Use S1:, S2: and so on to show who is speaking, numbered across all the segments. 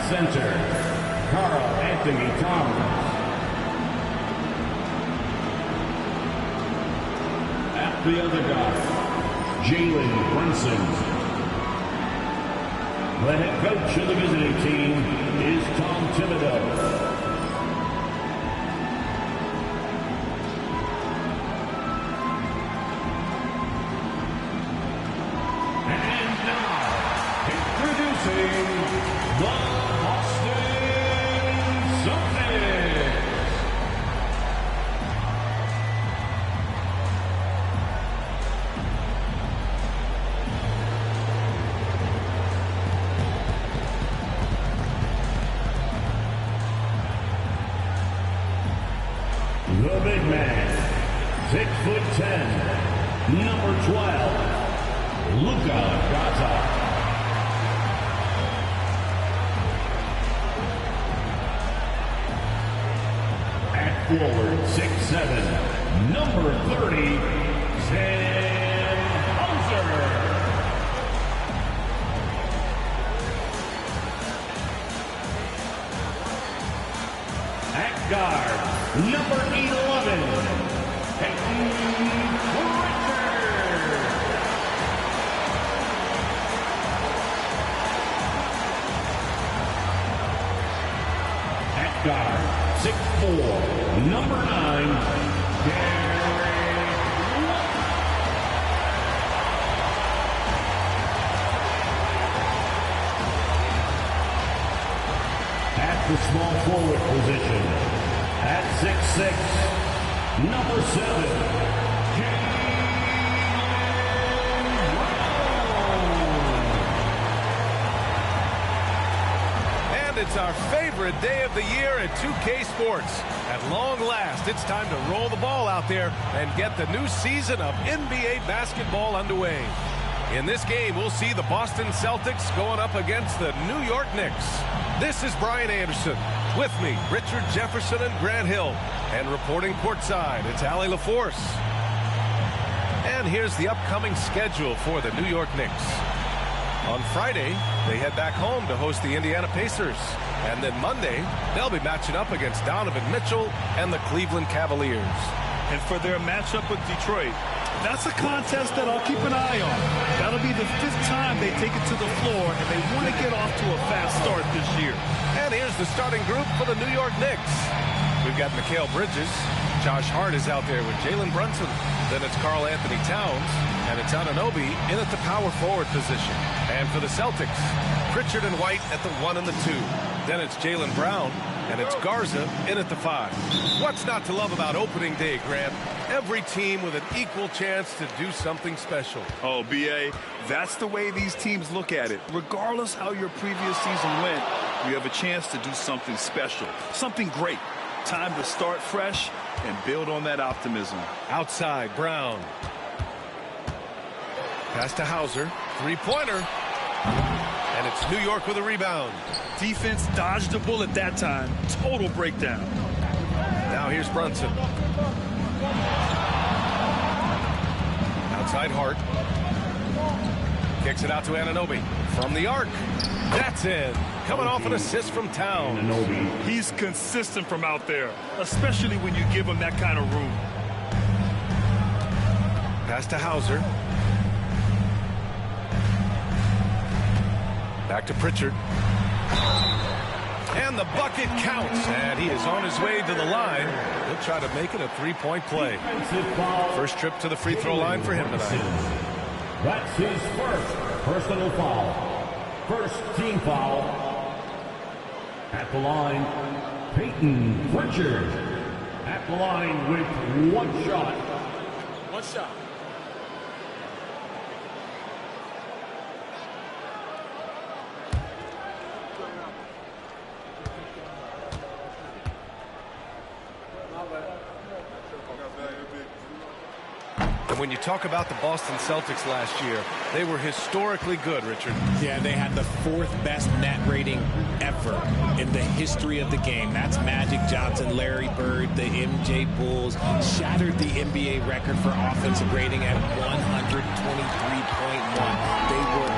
S1: center, Carl Anthony Towns. At the other guy, Jalen Brunson. The head coach of the visiting team is Tom Thibodeau. And now, introducing the Boston Celtics. The big man, 6'10", number 12, Luka Garza. At forward, 6'7", number 30, Sam Hauser. At guard, number 11, Peyton Pritchard. At guard, 6'4", number 9, Derek White. At the small forward position, at 6'6", number 7, Jalen Brown.
S2: And it's our favorite day of the year at 2K Sports. At long last, it's time to roll the ball out there and get the new season of NBA basketball underway. In this game, we'll see the Boston Celtics going up against the New York Knicks. This is Brian Anderson. With me, Richard Jefferson and Grant Hill. And reporting courtside, it's Allie LaForce. And here's the upcoming schedule for the New York Knicks. On Friday, they head back home to host the Indiana Pacers. And then Monday, they'll be matching up against Donovan Mitchell and the Cleveland Cavaliers.
S3: And for their matchup with Detroit, that's a contest that I'll keep an eye on. That'll be the 5th time they take it to the floor, and they want to get off to a fast start this year.
S2: And here's the starting group for the New York Knicks. We've got Mikal Bridges. Josh Hart is out there with Jalen Brunson. Then it's Karl Anthony Towns, and it's Anunoby in at the power forward position. And for the Celtics, Pritchard and White at the 1 and the 2. Then it's Jaylen Brown, and it's Garza in at the 5. What's not to love about opening day, Grant? Every team with an equal chance to do something special.
S3: Oh, B.A., that's the way these teams look at it. Regardless how your previous season went, you have a chance to do something special, something great. Time to start fresh and build on that optimism.
S2: Outside, Brown. Pass to Hauser. Three-pointer. And it's New York with a rebound.
S3: Defense dodged the bullet that time. Total breakdown.
S2: Now here's Brunson. Outside Hart. Kicks it out to Anunoby. From the arc. That's in. Coming off an assist from Towns.
S1: Anunoby.
S3: He's consistent from out there, especially when you give him that kind of room.
S2: Pass to Hauser. Back to Pritchard. And the bucket counts. And he is on his way to the line. He'll try to make it a three-point play. First trip to the free throw line for him tonight.
S1: That's his first personal foul. First team foul. At the line, Peyton Pritchard. At the line with one shot.
S4: One shot.
S2: And when you talk about the Boston Celtics last year, they were historically good, Richard.
S5: Yeah, they had the 4th best net rating ever in the history of the game. That's Magic Johnson, Larry Bird, the MJ Bulls. Shattered the NBA record for offensive rating at 123.1. They were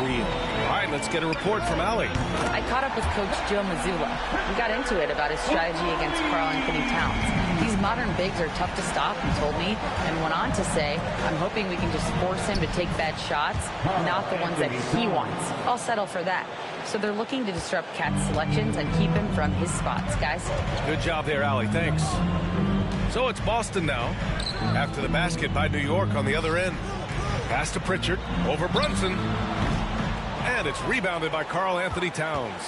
S5: unreal.
S2: All right, let's Let's get a report from Allie.
S4: I caught up with Coach Joe Mazzulla. We got into it about his strategy against Karl Anthony Towns. These modern bigs are tough to stop, he told me, and went on to say, I'm hoping we can just force him to take bad shots, not the ones that he wants. I'll settle for that. So they're looking to disrupt Cat's selections and keep him from his spots, guys.
S2: Good job there, Allie. Thanks. So it's Boston now, after the basket by New York on the other end. Pass to Pritchard, over Brunson. And it's rebounded by Karl Anthony Towns.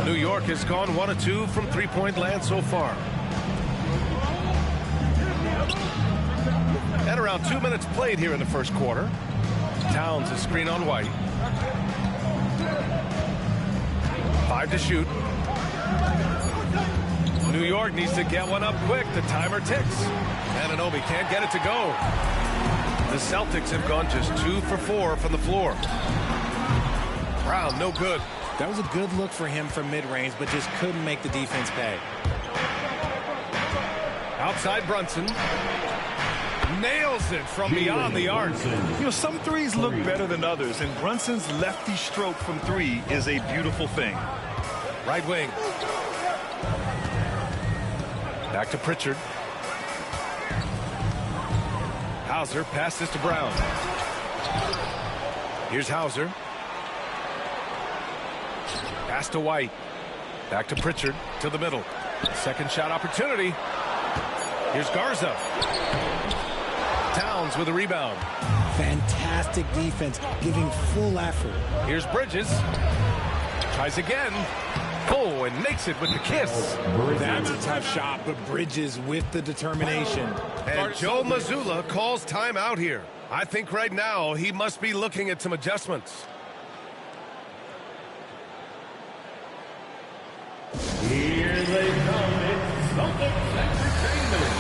S2: New York has gone 1 of 2 from three-point land so far. And around 2 minutes played here in the first quarter. Towns is screen on White. 5 to shoot. New York needs to get one up quick. The timer ticks. Anunoby can't get it to go. The Celtics have gone just 2 for 4 from the floor. Brown, no good.
S5: That was a good look for him from mid-range, but just couldn't make the defense pay.
S2: Outside Brunson. Nails it from beyond the arc.
S3: You know, some threes look better than others, and Brunson's lefty stroke from 3 is a beautiful thing.
S2: Right wing. Back to Pritchard. Hauser passes to Brown. Here's Hauser. Pass to White. Back to Pritchard to the middle. Second shot opportunity. Here's Garza. Towns with a rebound.
S5: Fantastic defense, giving full effort.
S2: Here's Bridges. Tries again. Oh, and makes it with the kiss.
S5: That's a tough shot, but Bridges with the determination.
S2: And Joe Mazzulla calls timeout here. I think right now he must be looking at some adjustments.
S1: Here they come. It's Celtics Entertainment.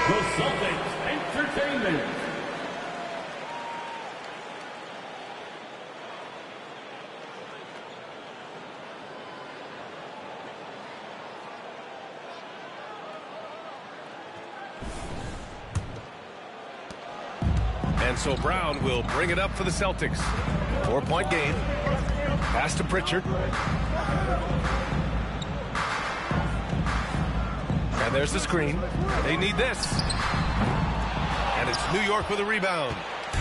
S1: The Celtics Entertainment.
S2: And so Brown will bring it up for the Celtics. 4-point game. Pass to Pritchard. And there's the screen. They need this. And it's New York with a rebound.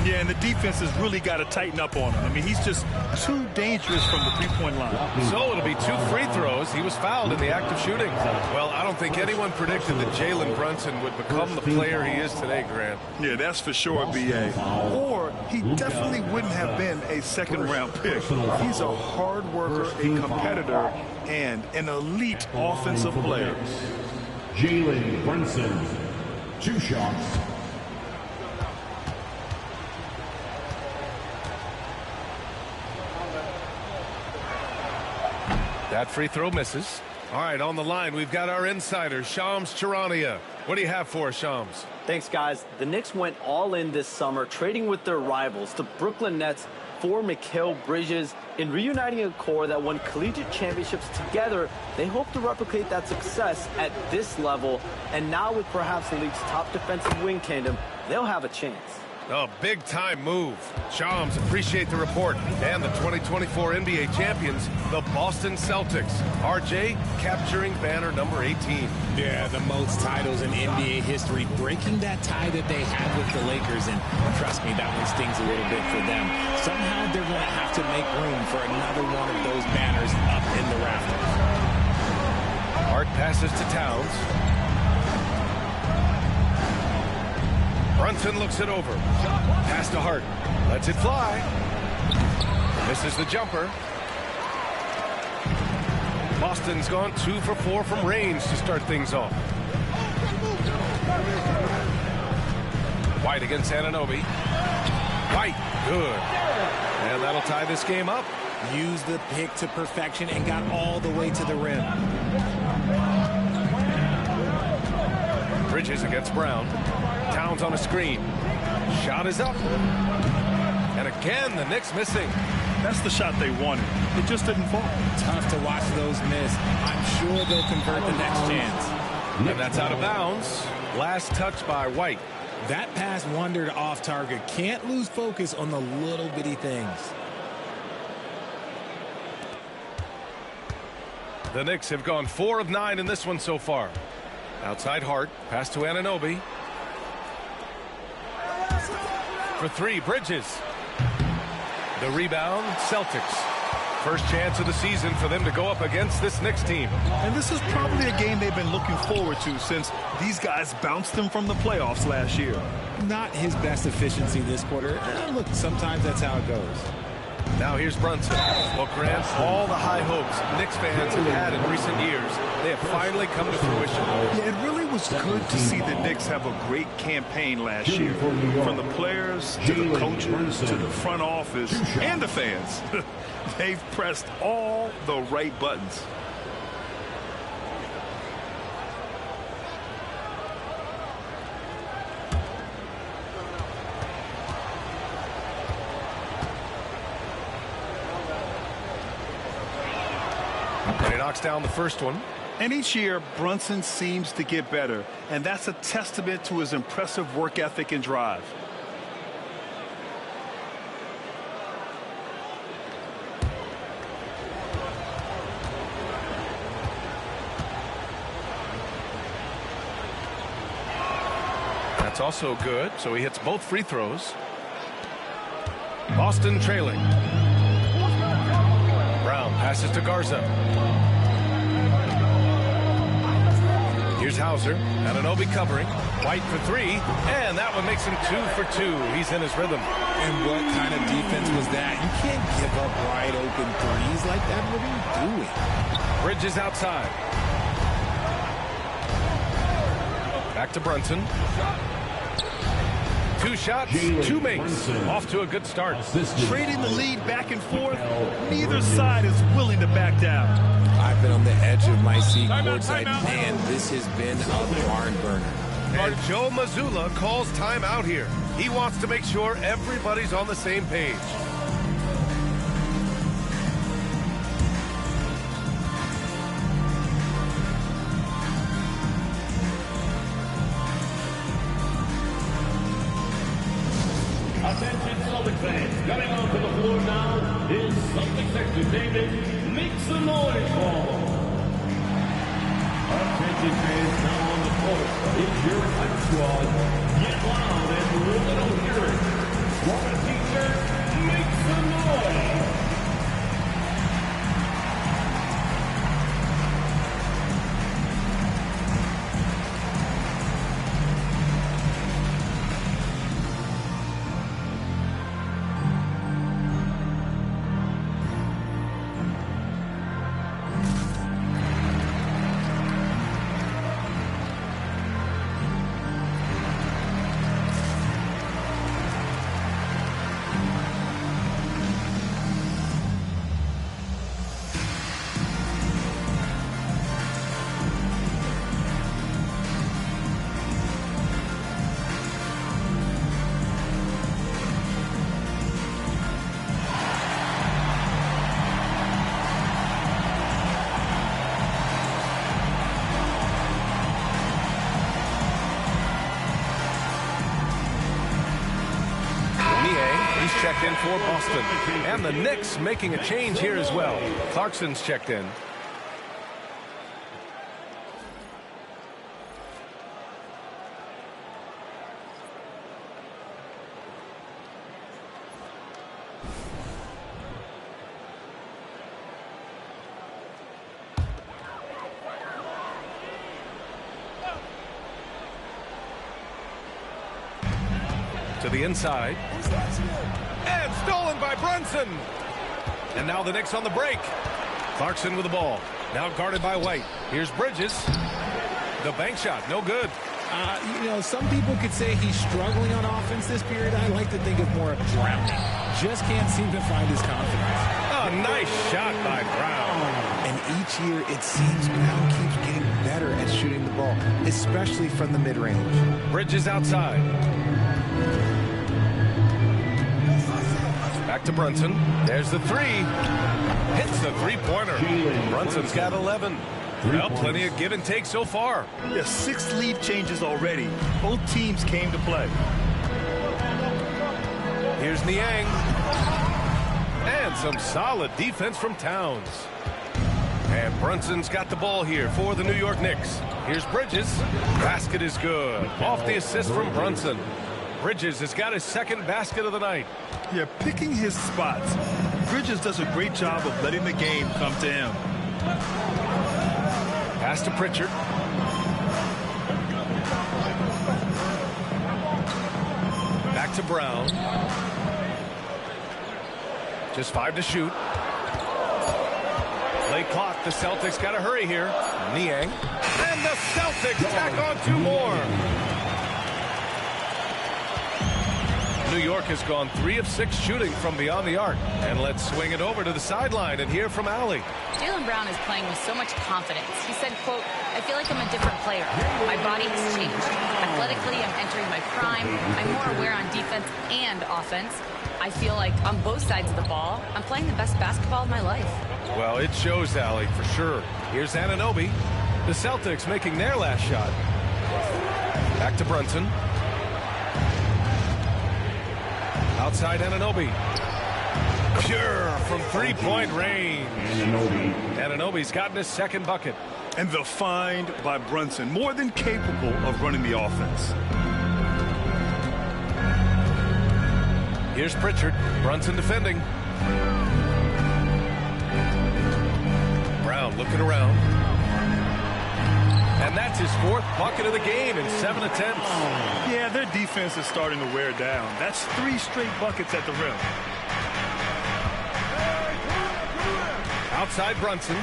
S3: Yeah, and the defense has really got to tighten up on him. I mean, he's just too dangerous from the three-point line.
S2: So it'll be 2 free throws. He was fouled in the act of shooting. Well, I don't think anyone predicted that Jalen Brunson would become the player he is today, Grant.
S3: Yeah, that's for sure, B.A. Or he definitely wouldn't have been a second-round pick. He's a hard worker, a competitor, and an elite offensive player.
S1: Jalen Brunson, 2 shots.
S2: That free throw misses. All right, on the line, we've got our insider, Shams Charania. What do you have for us, Shams?
S6: Thanks, guys. The Knicks went all in this summer, trading with their rivals, the Brooklyn Nets, for Mikal Bridges. In reuniting a core that won collegiate championships together, they hope to replicate that success at this level. And now with perhaps the league's top defensive wing tandem, they'll have a chance.
S2: A big-time move. Shams, appreciate the report. And the 2024 NBA champions, the Boston Celtics. RJ capturing banner number 18.
S5: Yeah, the most titles in NBA history, breaking that tie that they had with the Lakers. And trust me, that one stings a little bit for them. Somehow they're going to have to make room for another one of those banners up in the rafters.
S2: Hart passes to Towns. Brunson looks it over. Pass to Hart. Lets it fly. Misses the jumper. Boston's gone 2 for 4 from range to start things off. White against Anunoby. White, good. And that'll tie this game up.
S5: Used the pick to perfection and got all the way to the rim.
S2: Bridges against Brown. Towns on a screen. Shot is up. And again, the Knicks missing.
S3: That's the shot they wanted. It just didn't fall.
S5: Tough to watch those miss. I'm sure they'll convert the next chance.
S2: And that's out of bounds. Last touch by White.
S5: That pass wandered off target. Can't lose focus on the little bitty things.
S2: The Knicks have gone 4 of 9 in this one so far. Outside Hart. Pass to Anunoby. For 3, Bridges. The rebound, Celtics. First chance of the season for them to go up against this Knicks team.
S3: And this is probably a game they've been looking forward to since these guys bounced them from the playoffs last year.
S5: Not his best efficiency this quarter. Look, sometimes that's how it goes.
S2: Now here's Brunson. Well, Grant, all the high hopes Knicks fans have had in recent years, they have finally come to fruition.
S3: Yeah, it really was good to see the Knicks have a great campaign last year. From the players to the coaches to the front office and the fans. They've pressed all the right buttons.
S2: And he knocks down the first one.
S3: And each year, Brunson seems to get better, and that's a testament to his impressive work ethic and drive.
S2: That's also good, so he hits both free throws. Boston trailing. Brown passes to Garza. Here's Hauser. Anunoby covering. White for 3. And that one makes him 2 for 2. He's in his rhythm.
S5: And what kind of defense was that? You can't give up wide open threes like that. What are you doing?
S2: Bridges outside. Back to Brunson. 2 shots, 2 makes. Off to a good start.
S3: Trading the lead back and forth, neither side is willing to back down.
S5: I've been on the edge of my seat courtside. Man, this has been a barn burner.
S2: And Joe Mazzulla calls timeout here. He wants to make sure everybody's on the same page.
S1: Attention Celtics fans, coming onto the floor now is Celtics Entertainment. Make some noise for them. Attention fans, now on the court is your hype squad. Get loud and let them hear it. For a teacher, make some noise.
S2: checked in for Boston. And the Knicks making a change here as well. Clarkson's checked in. To the inside. And stolen by Brunson. And now the Knicks on the break. Clarkson with the ball. Now guarded by White. Here's Bridges. The bank shot, no good.
S5: You know, some people could say he's struggling on offense this period. I like to think of more of drowning. Just can't seem to find his confidence.
S2: A nice shot by Brown.
S5: And each year it seems Brown keeps getting better at shooting the ball, especially from the mid-range.
S2: Bridges outside. Back to Brunson. There's the three. Hits the three-pointer. Brunson's got 11. Well, plenty of give and take so far.
S3: Yeah, 6 lead changes already. Both teams came to play.
S2: Here's Niang. And some solid defense from Towns. And Brunson's got the ball here for the New York Knicks. Here's Bridges. Basket is good. Off the assist from Brunson. Bridges has got his second basket of the night.
S3: Yeah, picking his spots. Bridges does a great job of letting the game come to him.
S2: Pass to Pritchard. Back to Brown. Just 5 to shoot. Late clock. The Celtics got to hurry here. Niang. And the Celtics tack on 2 more. New York has gone 3 of 6 shooting from beyond the arc. And let's swing it over to the sideline and hear from Allie.
S4: Jaylen Brown is playing with so much confidence. He said, quote, I feel like I'm a different player. My body has changed. Athletically, I'm entering my prime. I'm more aware on defense and offense. I feel like on both sides of the ball, I'm playing the best basketball of my life.
S2: Well, it shows, Allie, for sure. Here's Anunoby. The Celtics making their last shot. Back to Brunson. Outside Anunoby. Pure from three-point range. Anunoby's gotten his second bucket.
S3: And the find by Brunson, more than capable of running the offense.
S2: Here's Pritchard. Brunson defending. Brown looking around. And that's his 4th bucket of the game in 7 attempts.
S3: Yeah, their defense is starting to wear down. That's 3 straight buckets at the rim.
S2: Outside Brunson.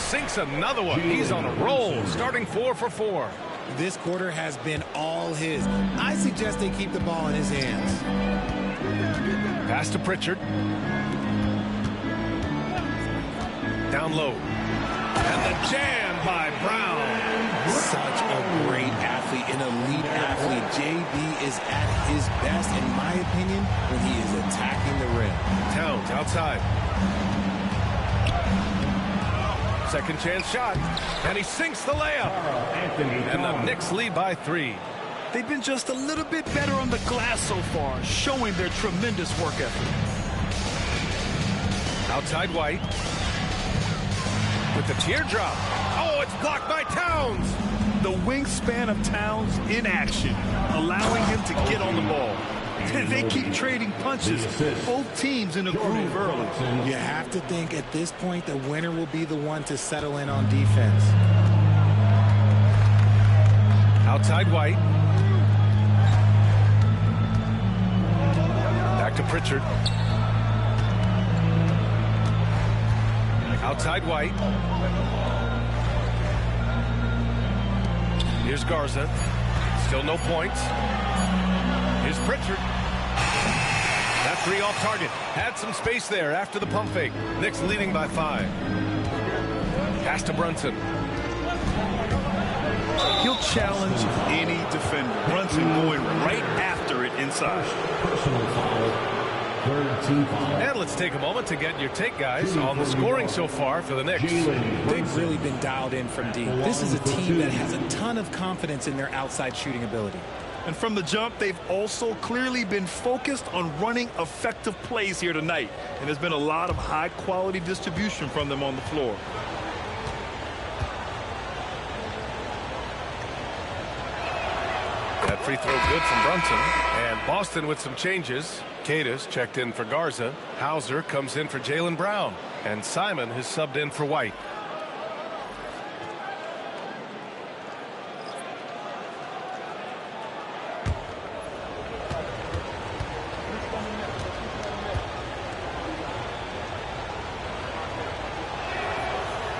S2: Sinks another one. He's on a roll, starting 4 for 4.
S5: This quarter has been all his. I suggest they keep the ball in his hands.
S2: Pass to Pritchard. Down low. And the jam by Brown.
S5: Such a great athlete, an elite athlete. JB is at his best, in my opinion, when he is attacking the rim.
S2: Towns outside. Second chance shot. And he sinks the layup. And the Knicks lead by 3.
S3: They've been just a little bit better on the glass so far, showing their tremendous work ethic.
S2: Outside White. With the teardrop. Oh, it's blocked by Towns.
S3: The wingspan of Towns in action, allowing him to get on the ball. They keep trading punches. Both teams in a groove early.
S5: You have to think at this point the winner will be the one to settle in on defense.
S2: Outside White. Back to Pritchard. Outside White. Here's Garza. Still no points. Here's Pritchard. That 3 off target. Had some space there after the pump fake. Knicks leading by 5. Pass to Brunson.
S3: He'll challenge any defender. Brunson going right after it inside.
S1: Personal foul. 3rd team foul.
S2: And let's take a moment to get your take, guys, on the scoring so far for the Knicks.
S5: They've really been dialed in from deep. This is a team that has a ton of confidence in their outside shooting ability.
S3: And from the jump, they've also clearly been focused on running effective plays here tonight. And there's been a lot of high-quality distribution from them on the floor.
S2: That free throw good from Brunson. And Boston with some changes. Cadiz checked in for Garza. Hauser comes in for Jaylen Brown. And Simon has subbed in for White.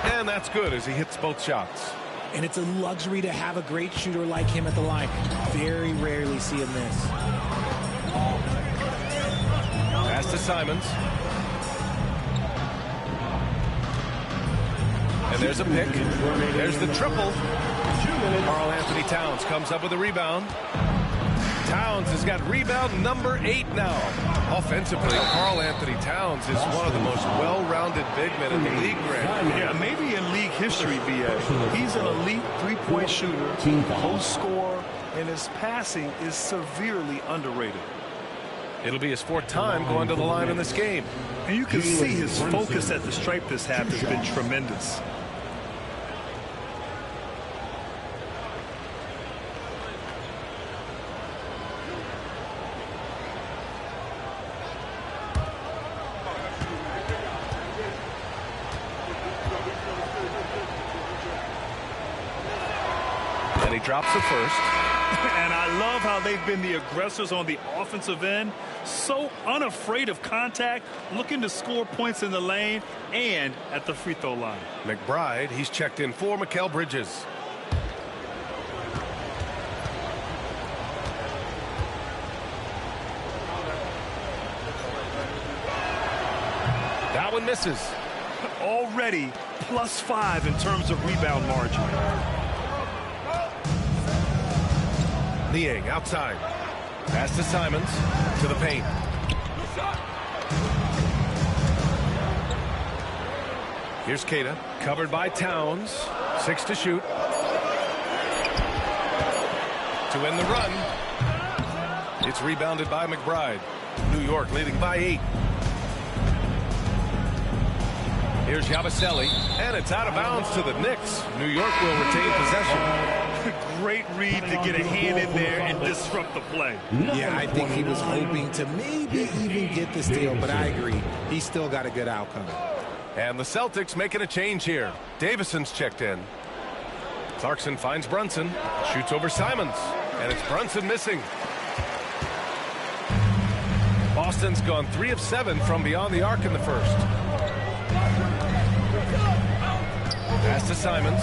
S2: And that's good as he hits both shots.
S5: And it's a luxury to have a great shooter like him at the line. Very rarely see him miss.
S2: Pass to Simons. And there's a pick. There's the triple. Karl Anthony Towns comes up with a rebound. Towns has got rebound number 8 now. Offensively, Karl Anthony Towns is one of the most well-rounded big men in the league, Greg.
S3: Yeah, maybe in league history, B.A. He's an elite three-point shooter, post scorer, and his passing is severely underrated.
S2: It'll be his 4th time going to the line in this game.
S3: And you can see his focus at the stripe this half has been tremendous.
S2: And he drops the first.
S3: And I love how they've been the aggressors on the offensive end. So unafraid of contact, looking to score points in the lane and at the free throw line.
S2: McBride, he's checked in for Mikal Bridges. That one misses.
S3: Already +5 in terms of rebound margin.
S2: Niang outside. Pass to Simons. To the paint. Here's Queta. Covered by Towns. 6 to shoot. To end the run. It's rebounded by McBride. New York leading by 8. Here's Yabusele. And it's out of bounds to the Knicks. New York will retain possession.
S3: Great read to get a hand in there and disrupt the play.
S5: Yeah, I think he was hoping to maybe even get the steal, but I agree. He still got a good outcome.
S2: And the Celtics making a change here. Davison's checked in. Clarkson finds Brunson. Shoots over Simons. And it's Brunson missing. Boston's gone 3 of 7 from beyond the arc in the first. Pass to Simons.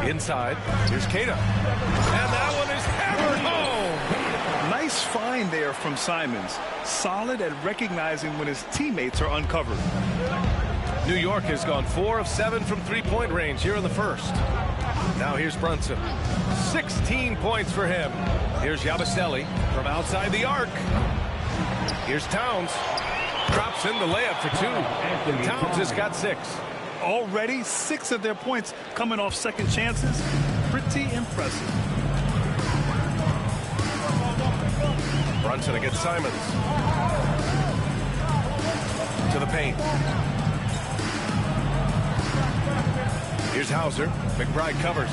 S2: Inside. Here's Queta. And that one is hammered home.
S3: Nice find there from Simons. Solid at recognizing when his teammates are uncovered.
S2: New York has gone 4 of 7 from three-point range here in the first. Now here's Brunson. 16 points for him. Here's Yabusele from outside the arc. Here's Towns. Drops in the layup for 2. Towns has got 6.
S3: Already 6 of their points coming off second chances. Pretty impressive.
S2: Brunson against Simons. To the paint. Here's Hauser. McBride covers.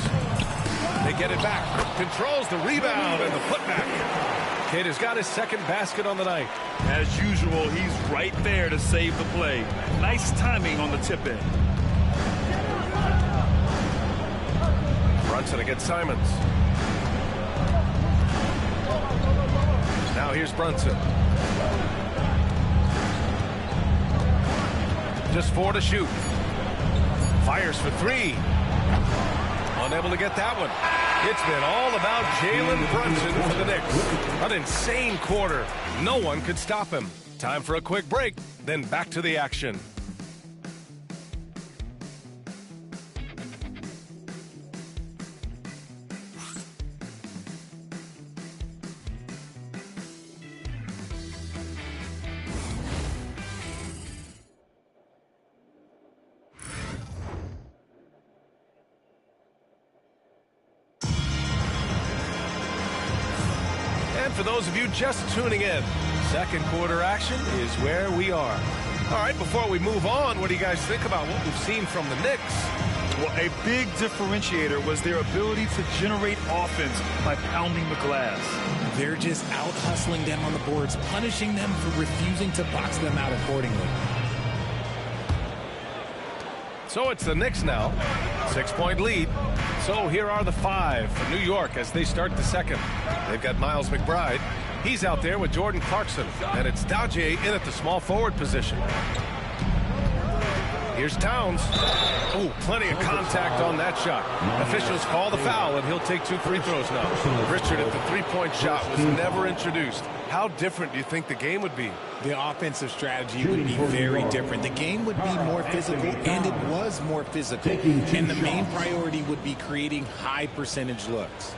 S2: They get it back. Controls the rebound and the putback. Cade has got his second basket on the night.
S3: As usual, he's right there to save the play. Nice timing on the tip in.
S2: Brunson against Simons. Now here's Brunson. Just 4 to shoot. Fires for 3. Unable to get that one. It's been all about Jalen Brunson for the Knicks. An insane quarter. No one could stop him. Time for a quick break, then back to the action. for those of you just tuning in, second quarter action is where we are. All right, before we move on, what do you guys think about what we've seen from the Knicks?
S3: Well, a big differentiator was their ability to generate offense by pounding the glass.
S5: They're just out-hustling them on the boards, punishing them for refusing to box them out accordingly.
S2: So it's the Knicks now. 6-point lead. So here are the 5 for New York as they start the second. They've got Miles McBride. He's out there with Jordan Clarkson. And it's Daje in at the small forward position. Here's Towns. Oh, plenty of contact on that shot. Officials call the foul, and he'll take 2 free throws now. Richard, if the three-point shot was never introduced, how different do you think the game would be?
S5: The offensive strategy would be very different. The game would be more physical, and it was more physical. And the main priority would be creating high percentage looks.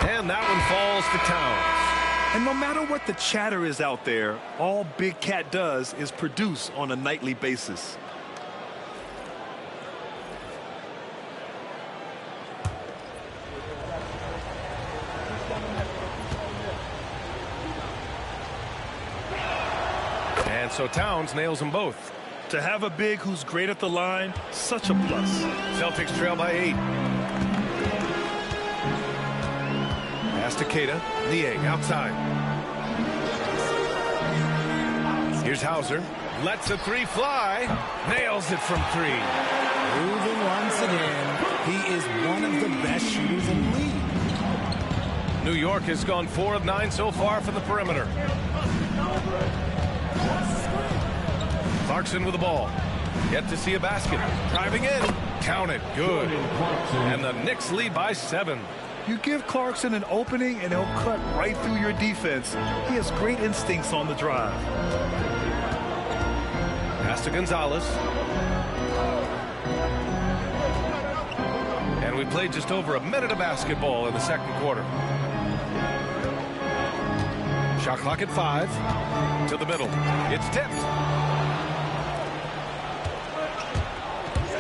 S2: And that one falls to Towns.
S3: And no matter what the chatter is out there, all Big Cat does is produce on a nightly basis.
S2: And so Towns nails them both.
S3: To have a big who's great at the line, such a plus.
S2: Celtics trail by 8. Pass to Keita. Niang outside. Here's Hauser. Lets a 3 fly. Nails it from 3.
S5: Moving once again. He is one of the best shooters in the league.
S2: New York has gone 4 of 9 so far from the perimeter. Clarkson with the ball. Yet to see a basket. Driving in. Count it. Good. And the Knicks lead by 7.
S3: You give Clarkson an opening and he'll cut right through your defense. He has great instincts on the drive.
S2: Pass to Gonzalez. And we played just over a minute of basketball in the second quarter. Shot clock at 5. To the middle. It's tipped.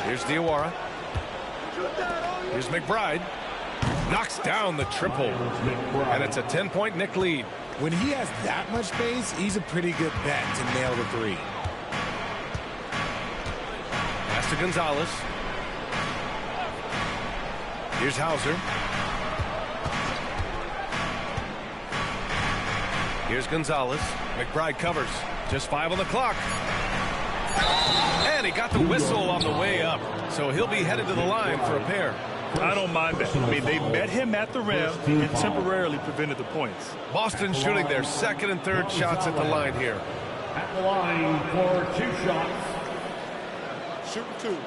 S2: Here's Diawara. Here's McBride. Knocks down the triple. And it's a 10-point Knick lead.
S5: When he has that much space, he's a pretty good bet to nail the 3.
S2: Pass to Gonzalez. Here's Hauser. Here's Gonzalez. McBride covers. Just 5 on the clock. And he got the whistle on the way up. So he'll be headed to the line for a pair.
S3: I don't mind that. I mean, they met him at the rim and temporarily prevented the points.
S2: Boston shooting their second and third shots at the line here.
S1: At the line for 2 shots.
S7: Shoot 2.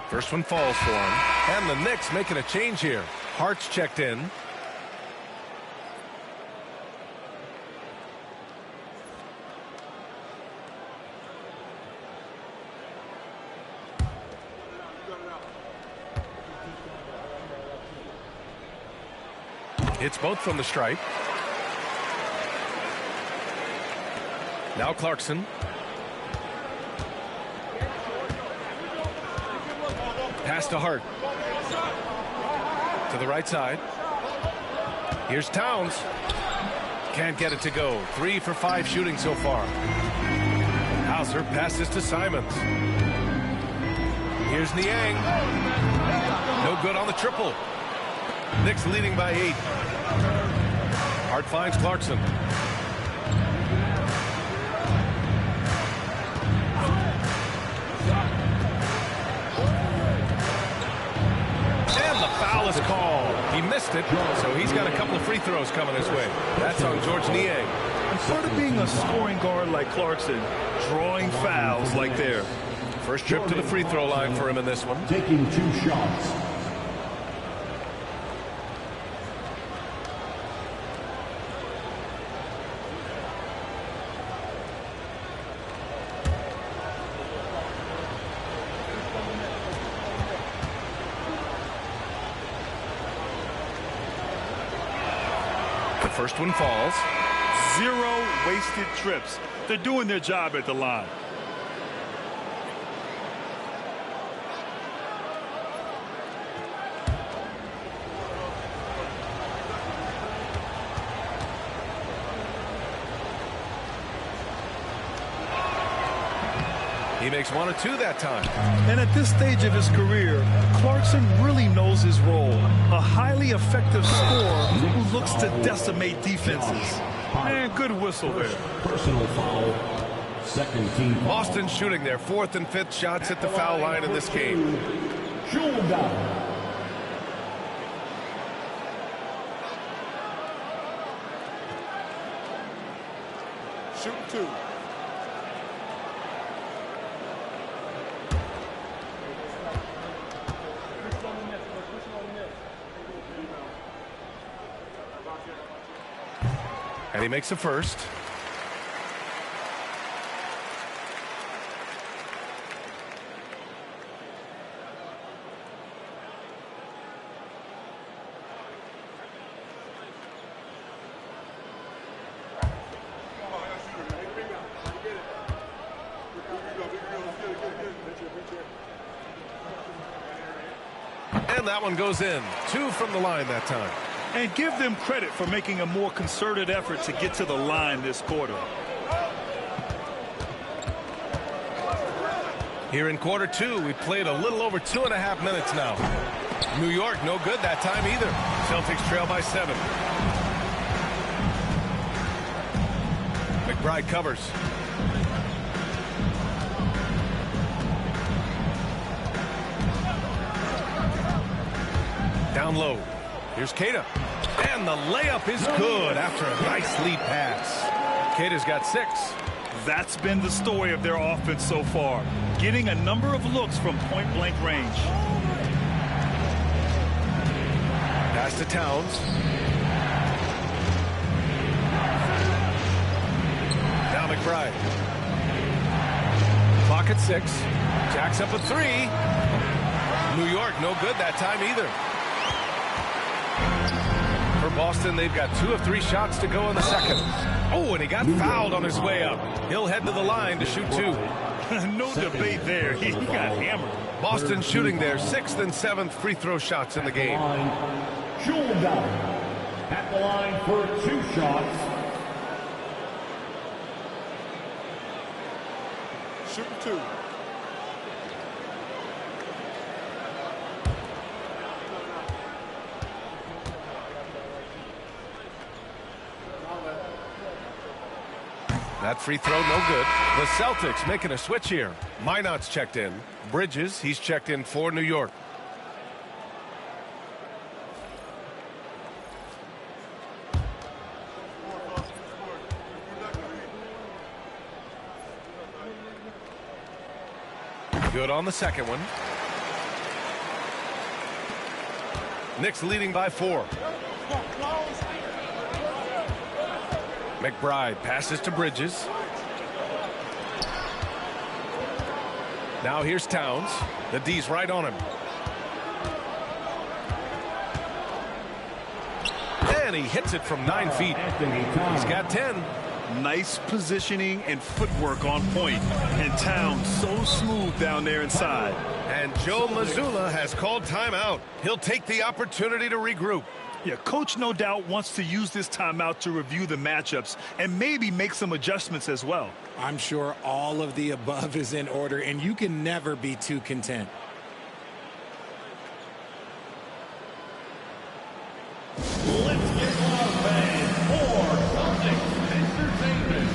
S2: First one falls for him. And the Knicks making a change here. Hart's checked in. It's both from the stripe. Now Clarkson. Pass to Hart. To the right side. Here's Towns. Can't get it to go. 3 for 5 shooting so far. Hauser passes to Simons. Here's Niang. No good on the triple. Knicks leading by 8. Hart finds Clarkson. And the foul is called. He missed it, so he's got a couple of free throws coming his way. That's on George Niang.
S3: And part of being a scoring guard like Clarkson, drawing fouls like there.
S2: First trip to the free throw line for him in this one.
S1: Taking 2 shots.
S2: first one falls.
S3: 0 wasted trips. They're doing their job at the line.
S2: He makes 1 or 2 that time.
S3: And at this stage of his career, Clarkson really knows his role. A highly effective scorer who looks to decimate defenses. And good whistle there.
S1: Personal foul. Second team foul.
S2: Boston shooting their 4th and 5th shots at the foul line in this game.
S1: Shootout.
S7: Shoot 2.
S2: And he makes a first. And that one goes in. 2 from the line that time.
S3: And give them credit for making a more concerted effort to get to the line this quarter.
S2: Here in quarter 2, we played a little over 2.5 minutes now. New York, no good that time either. Celtics trail by 7. McBride covers. Down low. Here's Keita. And the layup is good after a nice lead pass. Keita's got 6.
S3: That's been the story of their offense so far. Getting a number of looks from point-blank range.
S2: Pass to Towns. Now McBride. Clock at 6. Jacks up a 3. New York, no good that time either. For Boston, they've got 2 of 3 shots to go in the second. Oh, and he got fouled on his way up. He'll head to the line to shoot 2.
S3: No debate there. He got hammered.
S2: Boston shooting their 6th and 7th free throw shots in the game.
S1: Shootout. At the line for 2 shots.
S7: Shoot 2.
S2: That free throw, no good. The Celtics making a switch here. Minot's checked in. Bridges, he's checked in for New York. Good on the second one. Knicks leading by 4. McBride passes to Bridges. Now here's Towns. The D's right on him. And he hits it from 9 feet. He's got 10.
S3: Nice positioning and footwork on point. And Towns so smooth down there inside.
S2: And Joe Mazzulla has called timeout. He'll take the opportunity to regroup.
S3: Yeah, coach no doubt wants to use this timeout to review the matchups and maybe make some adjustments as well.
S5: I'm sure all of the above is in order, and you can never be too content.
S1: Let's get loud, fans, for Celtics Entertainment.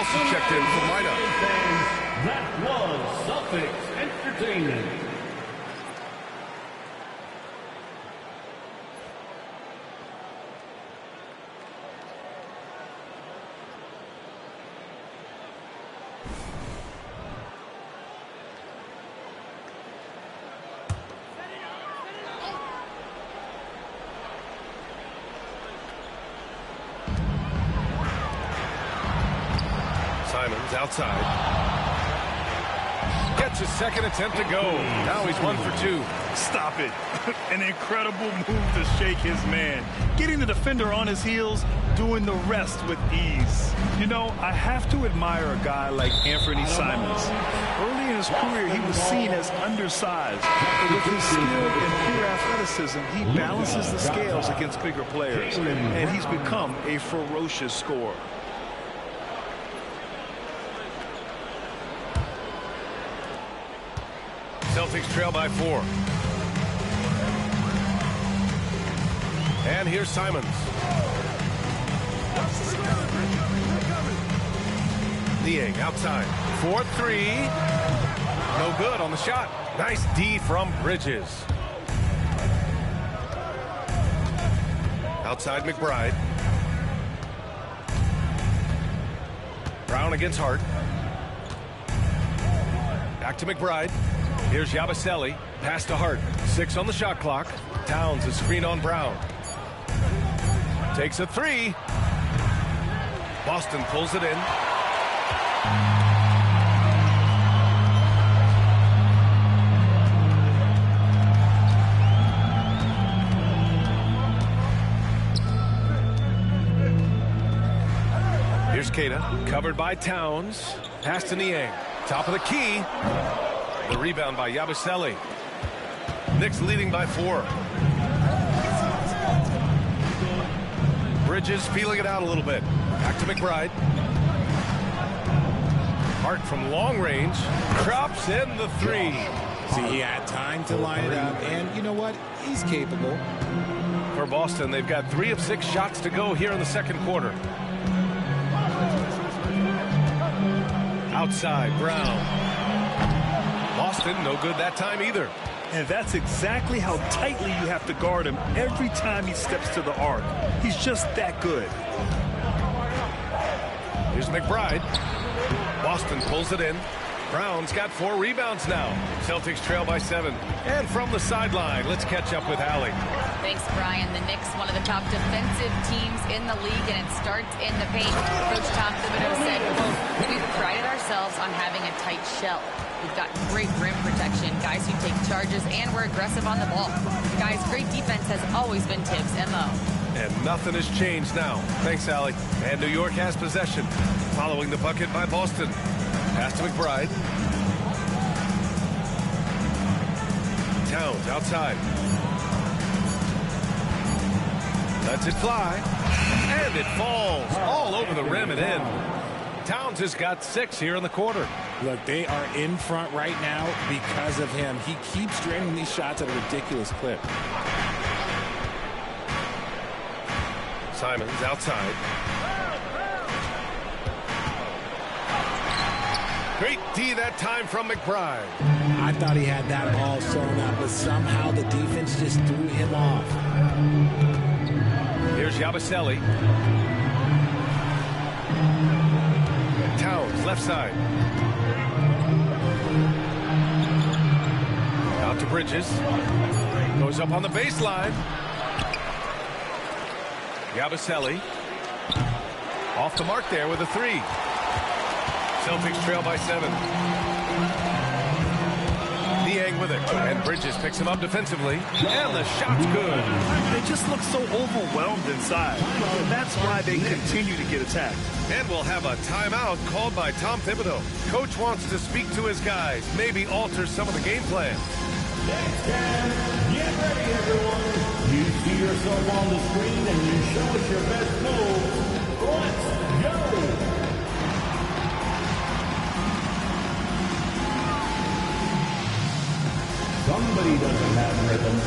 S2: also checked in from lineup.
S1: That was Celtics Entertainment.
S2: Simons outside. Gets his second attempt to go. Now he's 1 for 2.
S3: Stop it. An incredible move to shake his man. Getting the defender on his heels, doing the rest with ease. You know, I have to admire a guy like Anthony Simons. Early in his career, he was seen as undersized. But with his skill and pure athleticism, he balances the scales against bigger players. And he's become a ferocious scorer.
S2: Celtics trail by 4. And here's Simons. Niang outside. 4-3. No good on the shot. Nice D from Bridges. Outside McBride. Brown against Hart. Back to McBride. Here's Yabusele. Pass to Hart. 6 on the shot clock. Towns is screen on Brown. Takes a 3. Boston pulls it in. Here's Keita. Covered by Towns. Pass to Niang. Top of the key. The rebound by Yabusele. Knicks leading by 4. Bridges feeling it out a little bit. Back to McBride. Hart from long range. Drops in the 3.
S5: See, he had time to line it up, and you know what? He's capable.
S2: For Boston, they've got 3 of 6 shots to go here in the second quarter. Outside, Brown. Boston, no good that time either.
S3: And that's exactly how tightly you have to guard him every time he steps to the arc. He's just that good.
S2: Here's McBride. Boston pulls it in. Brown's got 4 rebounds now. Celtics trail by 7. And from the sideline, let's catch up with Allie.
S4: Thanks, Brian. The Knicks, one of the top defensive teams in the league, and it starts in the paint. Coach Tom Thibodeau said, quote, "We've prided ourselves on having a tight shell. We've got great rim protection, guys who take charges, and we're aggressive on the ball. Guys, great defense has always been Tibbs' MO."
S2: And nothing has changed now. Thanks, Allie. And New York has possession. Following the bucket by Boston. Pass to McBride. Towns outside. Lets it fly. And it falls all over the rim and in. Towns has got 6 here in the quarter.
S5: Look, they are in front right now because of him. He keeps draining these shots at a ridiculous clip.
S2: Simons outside. Great D that time from McBride.
S5: I thought he had that all sewn up, but somehow the defense just threw him off.
S2: Here's Yabusele. Towns, left side. Out to Bridges. Goes up on the baseline. Yabusele. Off the mark there with a 3. Celtics trail by 7. Niang with it. And Bridges picks him up defensively. And the shot's good.
S3: They just look so overwhelmed inside. And that's why they continue to get attacked.
S2: And we'll have a timeout called by Tom Thibodeau. Coach wants to speak to his guys. Maybe alter some of the game plan.
S1: Next down, get ready, everyone. You see yourself on the screen and you show us your best move. Let's go. Somebody doesn't have rhythm.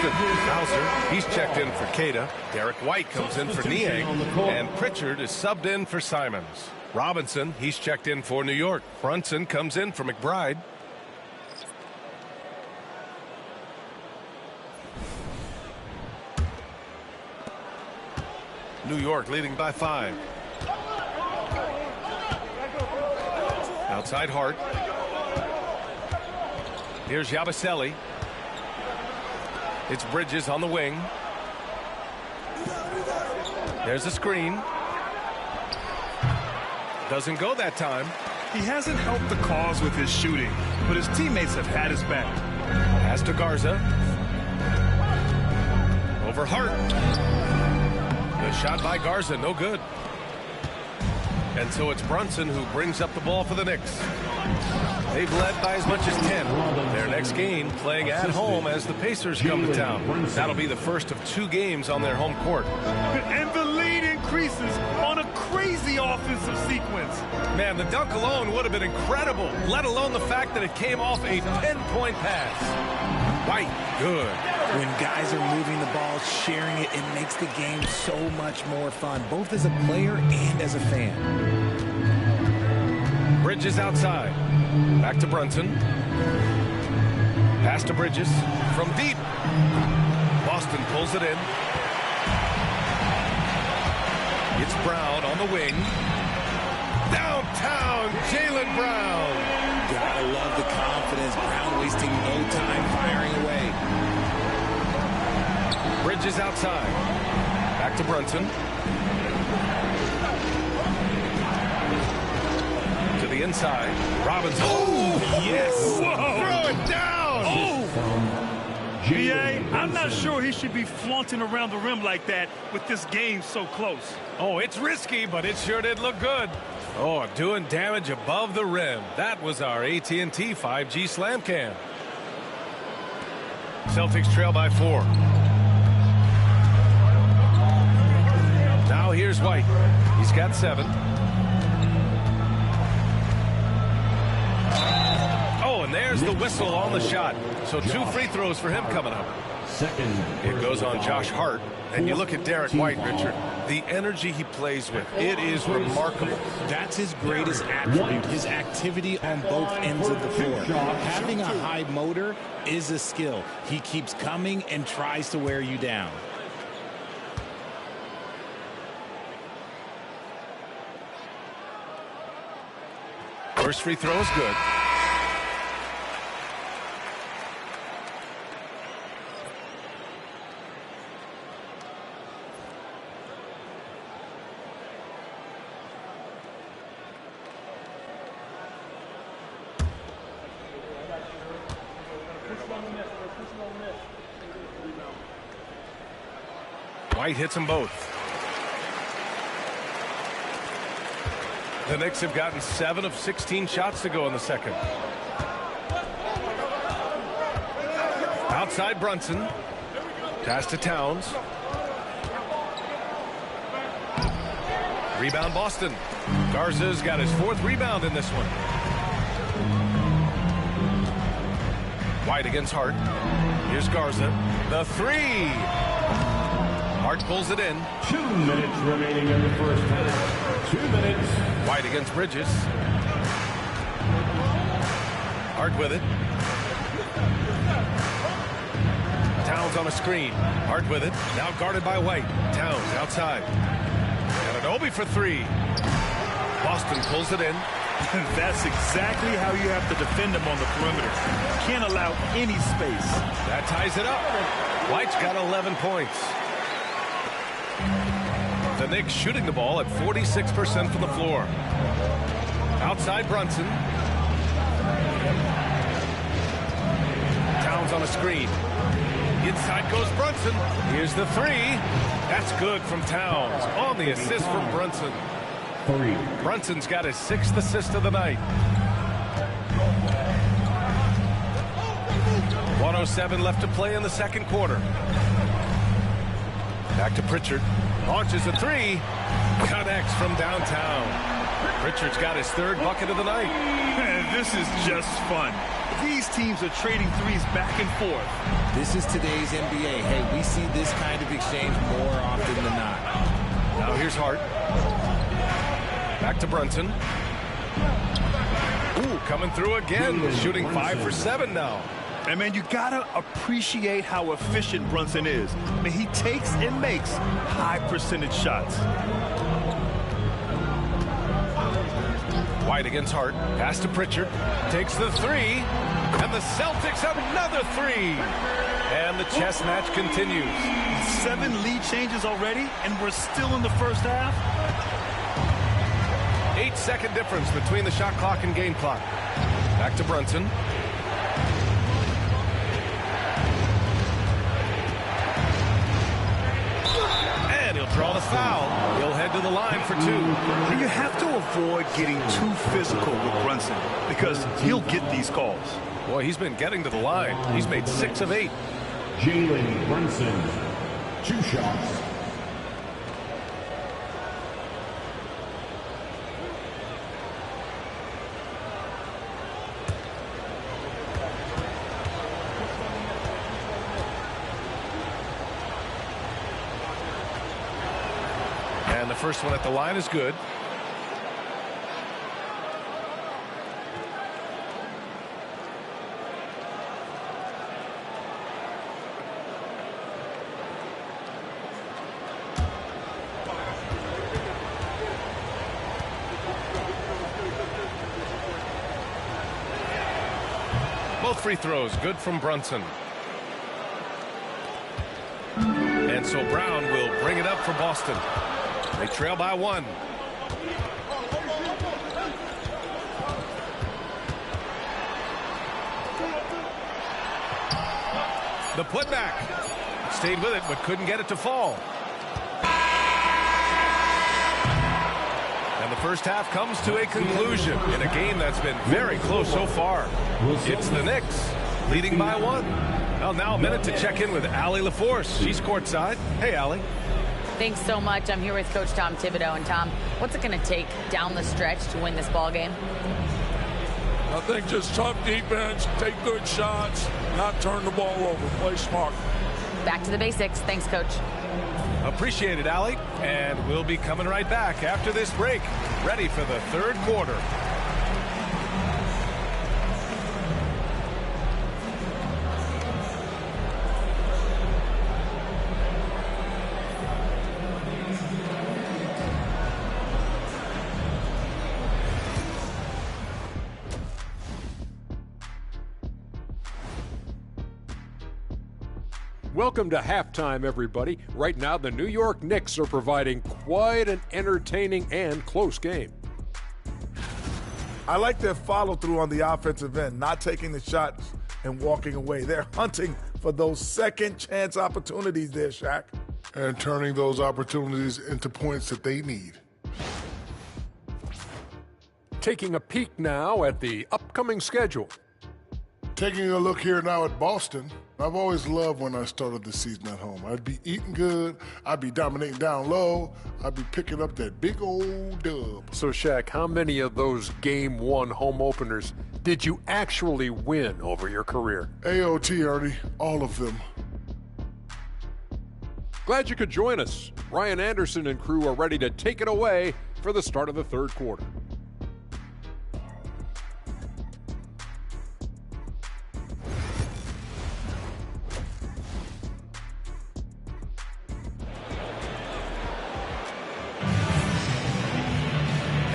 S2: Boston. Hauser, he's checked in for Cada. Derek White comes in for Niang. And Pritchard is subbed in for Simons. Robinson, he's checked in for New York. Brunson comes in for McBride. New York leading by 5. Outside Hart. Here's Yabusele. It's Bridges on the wing. There's a screen. Doesn't go that time.
S3: He hasn't helped the cause with his shooting, but his teammates have had his back.
S2: Pass to Garza. Over Hart. The shot by Garza, no good. And so it's Brunson who brings up the ball for the Knicks. They've led by as much as 10. Their next game playing at home as the Pacers come to town. That'll be the first of 2 games on their home court.
S3: And the lead increases on a crazy offensive sequence.
S2: Man, the dunk alone would have been incredible, let alone the fact that it came off a pinpoint pass. White, good.
S5: When guys are moving the ball, sharing it, it makes the game so much more fun, both as a player and as a fan.
S2: Bridges outside. Back to Brunson. Pass to Bridges from deep. Boston pulls it in. It's Brown on the wing. Downtown, Jaylen Brown.
S5: Gotta love the confidence. Brown wasting no time firing away.
S2: Bridges outside. Back to Brunson. To the inside. Robinson. Oh, yes.
S3: Whoa.
S2: Throw it down.
S3: Oh. B.A., I'm not sure he should be flaunting around the rim like that with this game so close.
S2: Oh, it's risky, but it sure did look good. Oh, doing damage above the rim. That was our AT&T 5G slam cam. Celtics trail by 4. Now here's White. He's got 7. Oh, and there's the whistle on the shot. So 2 free throws for him coming up. It goes on Josh Hart. And you look at Derek White, Richard, the energy he plays with, it is remarkable.
S5: That's his greatest attribute, his activity on both ends of the floor. Having a high motor is a skill. He keeps coming and tries to wear you down.
S2: First free throw is good. White hits them both. The Knicks have gotten 7 of 16 shots to go in the second. Outside Brunson. Pass to Towns. Rebound Boston. Garza's got his 4th rebound in this one. White against Hart. Here's Garza. The 3. Hart pulls it in.
S1: 2 minutes remaining in the first half. 2 minutes.
S2: White against Bridges. Hart with it. Towns on a screen. Hart with it. Now guarded by White. Towns outside. And an Obi for 3. Boston pulls it in.
S3: That's exactly how you have to defend him on the perimeter. Can't allow any space.
S2: That ties it up. White's got 11 points. The Knicks shooting the ball at 46% from the floor. Outside Brunson. Towns on a screen. Inside goes Brunson. Here's the 3. That's good from Towns. On the assist from Brunson.
S1: 3.
S2: Brunson's got his 6th assist of the night. 1:07 left to play in the second quarter. Back to Pritchard. Launches a 3. Connects from downtown. Pritchard's got his 3rd bucket of the night.
S3: Man, this is just fun. These teams are trading threes back and forth.
S5: This is today's NBA. Hey, we see this kind of exchange more often than not.
S2: Now here's Hart. Back to Brunson. Ooh, coming through again. Shooting 5 for 7 now.
S3: And, man, you got to appreciate how efficient Brunson is. I mean, he takes and makes high-percentage shots.
S2: White against Hart. Pass to Pritchard. Takes the 3. And the Celtics have another 3. And the chess match continues.
S3: 7 lead changes already, and we're still in the first half.
S2: 8-second difference between the shot clock and game clock. Back to Brunson. And he'll draw the foul. He'll head to the line for 2.
S3: And you have to avoid getting too physical with Brunson because he'll get these calls.
S2: Boy, he's been getting to the line. He's made 6 of 8.
S1: Jalen Brunson, 2 shots.
S2: And the first one at the line is good. Both free throws good from Brunson. And so Brown will bring it up for Boston. They trail by 1. The putback. Stayed with it, but couldn't get it to fall. And the first half comes to a conclusion in a game that's been very close so far. It's the Knicks leading by 1. Well, now a minute to check in with Allie LaForce. She's courtside. Hey, Allie.
S4: Thanks so much. I'm here with Coach Tom Thibodeau. And Tom, what's it going to take down the stretch to win this ball game?
S7: I think just tough defense, take good shots, not turn the ball over, play smart.
S4: Back to the basics. Thanks, Coach.
S2: Appreciate it, Allie. And we'll be coming right back after this break. Ready for the third quarter.
S8: Welcome to halftime, everybody. Right now, the New York Knicks are providing quite an entertaining and close game.
S9: I like their follow-through on the offensive end, not taking the shots and walking away. They're hunting for those second-chance opportunities there, Shaq.
S7: And turning those opportunities into points that they need.
S8: Taking a peek now at the upcoming schedule.
S7: Taking a look here now at Boston, I've always loved when I started the season at home. I'd be eating good, I'd be dominating down low, I'd be picking up that big old dub.
S8: So, Shaq, how many of those Game 1 home openers did you actually win over your career?
S7: AOT, Ernie, all of them.
S8: Glad you could join us. Ryan Anderson and crew are ready to take it away for the start of the third quarter.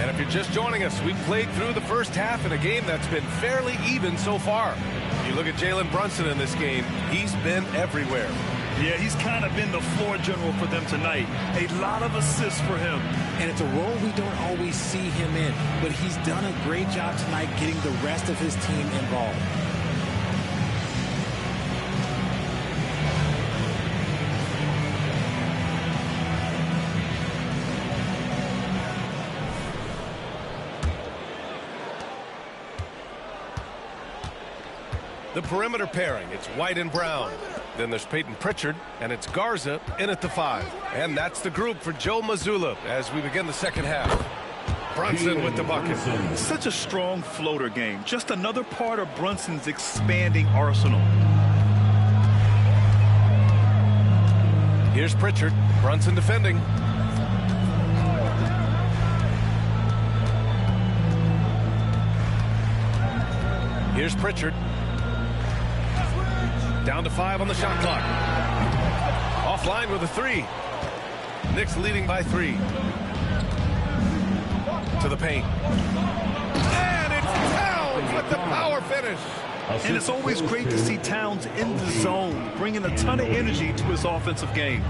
S2: If you're just joining us, we've played through the first half in a game that's been fairly even so far. You look at Jalen Brunson in this game, he's been everywhere.
S3: Yeah, he's kind of been the floor general for them tonight. A lot of assists for him.
S5: And it's a role we don't always see him in, but he's done a great job tonight getting the rest of his team involved.
S2: The perimeter pairing, it's White and Brown. Then there's Peyton Pritchard, and it's Garza in at the 5. And that's the group for Joe Mazzulla as we begin the second half. Brunson with the bucket.
S3: Such a strong floater game. Just another part of Brunson's expanding arsenal.
S2: Here's Pritchard. Brunson defending. Here's Pritchard. Down to 5 on the shot clock. Offline with a 3. Knicks leading by 3. To the paint. And it's Towns with the power finish.
S3: And it's always great to see Towns in the zone, bringing a ton of energy to his offensive game.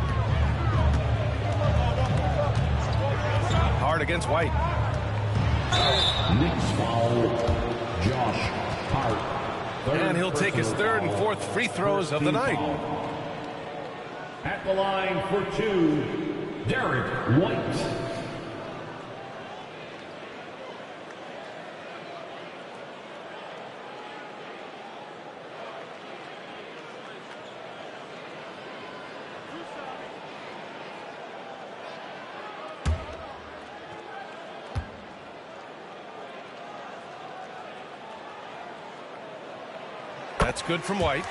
S2: Hard against White.
S1: Knicks foul. Josh Hart.
S2: And he'll take his 3rd and 4th free throws of the night.
S1: At the line for 2, Derek White.
S2: That's good from White.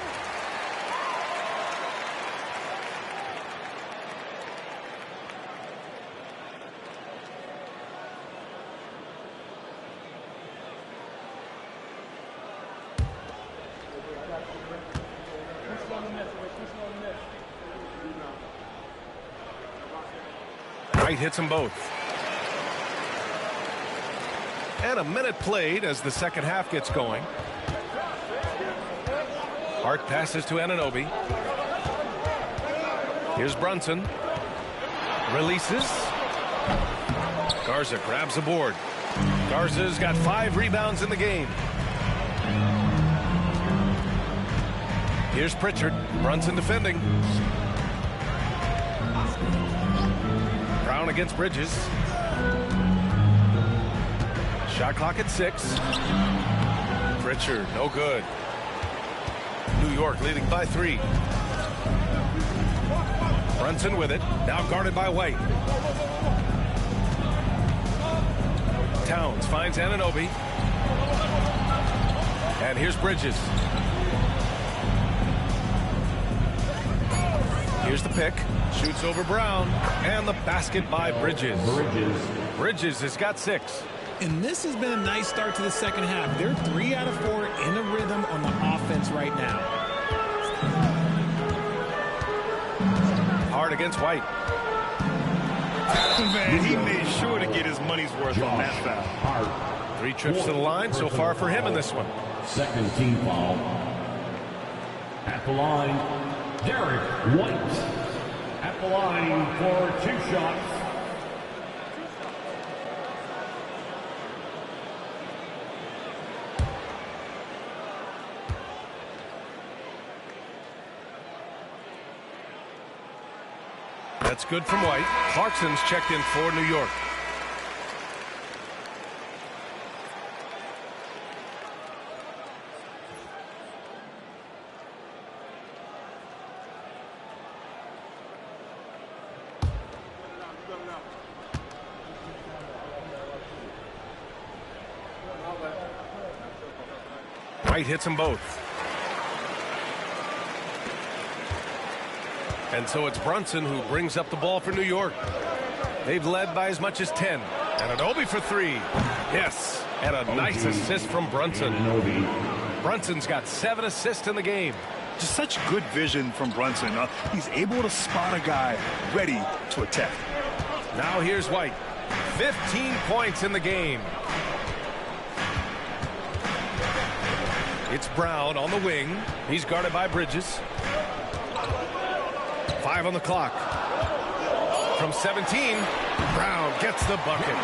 S2: White hits them both. And a minute played as the second half gets going. Hart passes to Anunoby. Here's Brunson. Releases. Garza grabs the board. Garza's got 5 rebounds in the game. Here's Pritchard. Brunson defending. Brown against Bridges. Shot clock at 6. Pritchard, no good. New York leading by 3. Brunson with it. Now guarded by White. Towns finds Anunoby. And here's Bridges. Here's the pick. Shoots over Brown. And the basket by Bridges. Bridges has got 6.
S5: And this has been a nice start to the second half. They're 3 out of 4 in a rhythm on the offense right now.
S2: Hard against White.
S3: Man, he made sure to get his money's worth on that foul.
S2: 3 trips to the line so far for him in this one.
S1: Second team foul. At the line, Derek White. At the line for 2 shots.
S2: That's good from White. Clarkson's checked in for New York. White hits them both. And so it's Brunson who brings up the ball for New York. They've led by as much as 10. And Anunoby for 3. Yes. And a nice assist from Brunson. Brunson's got 7 assists in the game.
S3: Just such good vision from Brunson. He's able to spot a guy ready to attack.
S2: Now here's White. 15 points in the game. It's Brown on the wing. He's guarded by Bridges. 5 on the clock. From 17, Brown gets the bucket.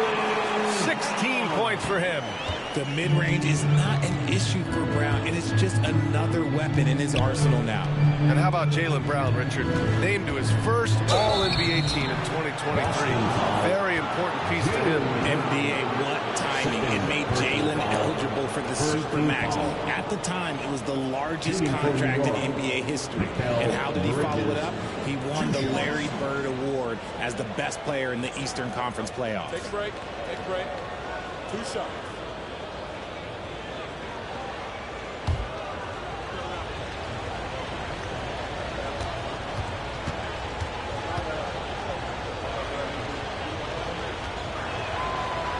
S2: 16 points for him.
S5: The mid-range is not an issue for Brown. It is just another weapon in his arsenal now.
S2: And how about Jaylen Brown, Richard? Named to his first All-NBA team in 2023. Very important piece to him.
S5: NBA, what timing. It made Jaylen eligible for the Supermax. At the time, it was the largest contract in NBA history. And how did he follow it up? He won the Larry Bird Award as the best player in the Eastern Conference playoffs.
S8: Take a break. Take a break.
S9: 2 shots.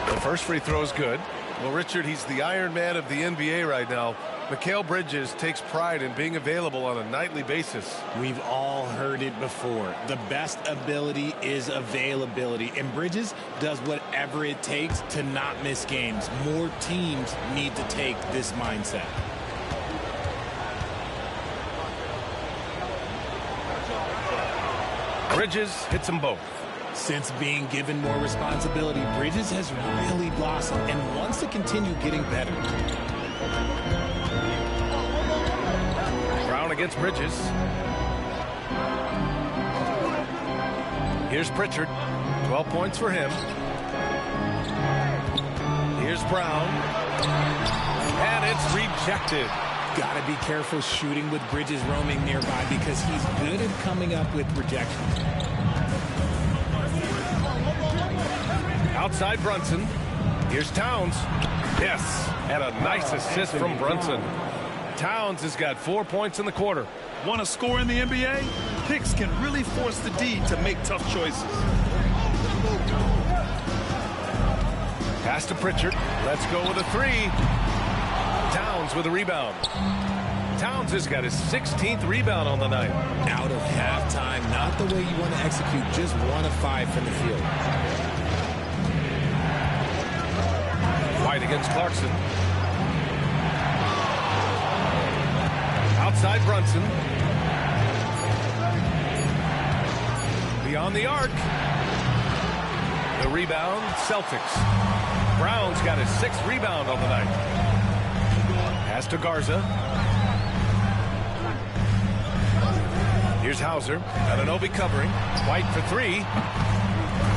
S2: The first free throw is good. Well, Richard, he's the Iron Man of the NBA right now. Mikal Bridges takes pride in being available on a nightly basis.
S5: We've all heard it before. The best ability is availability, and Bridges does whatever it takes to not miss games. More teams need to take this mindset.
S2: Bridges hits them both.
S5: Since being given more responsibility, Bridges has really blossomed and wants to continue getting better.
S2: Brown against Bridges. Here's Pritchard. 12 points for him. Here's Brown. And it's rejected.
S5: Gotta be careful shooting with Bridges roaming nearby because he's good at coming up with rejections.
S2: Outside Brunson. Here's Towns. Yes, and a nice assist from Brunson. Towns has got 4 points in the quarter.
S3: Want to score in the NBA? Picks can really force the D to make tough choices.
S2: Pass to Pritchard. Let's go with a three. Towns with a rebound. Towns has got his 16th rebound on the night.
S5: Out of halftime, not the way you want to execute, just 1 of 5 from the field.
S2: White against Clarkson. Outside Brunson. Beyond the arc. The rebound, Celtics. Brown's got his 6th rebound on the night. Pass to Garza. Here's Hauser. Anunoby covering. White for 3.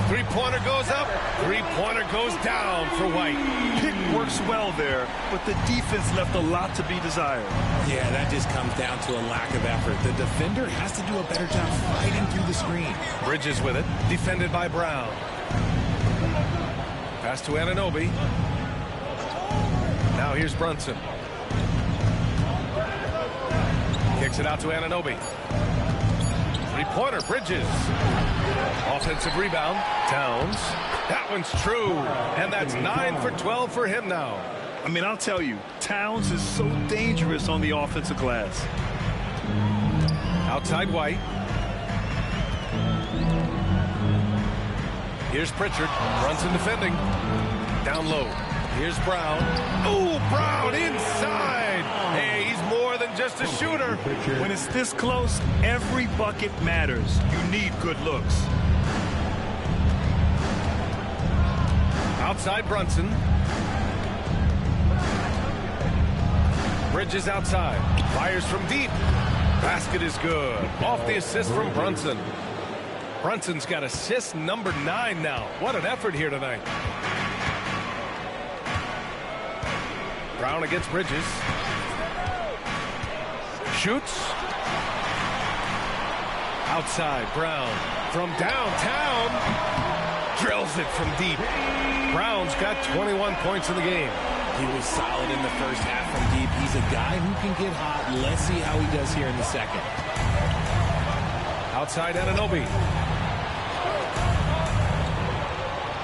S2: Three-pointer goes up. Three-pointer goes down for White.
S3: Pick works well there, but the defense left a lot to be desired.
S5: Yeah, that just comes down to a lack of effort. The defender has to do a better job fighting through the screen.
S2: Bridges with it. Defended by Brown. Pass to Anunoby. Now here's Brunson. Kicks it out to Anunoby. Three-pointer, Bridges. Offensive rebound, Towns. That one's true, and that's 9 for 12 for him now.
S3: I mean, I'll tell you, Towns is so dangerous on the offensive glass.
S2: Outside White. Here's Pritchard. Brunson defending. Down low. Here's Brown. Oh, Brown inside. Hey, he's more than just a shooter.
S3: When it's this close, every bucket matters. You need good looks.
S2: Outside Brunson. Bridges outside. Fires from deep. Basket is good. Off the assist from Brunson. Brunson's got assist number 9 now. What an effort here tonight. Brown against Bridges. Shoots. Outside, Brown. From downtown. Drills it from deep. Brown's got 21 points in the game.
S5: He was solid in the first half from deep. He's a guy who can get hot. Let's see how he does here in the second.
S2: Outside Anunoby.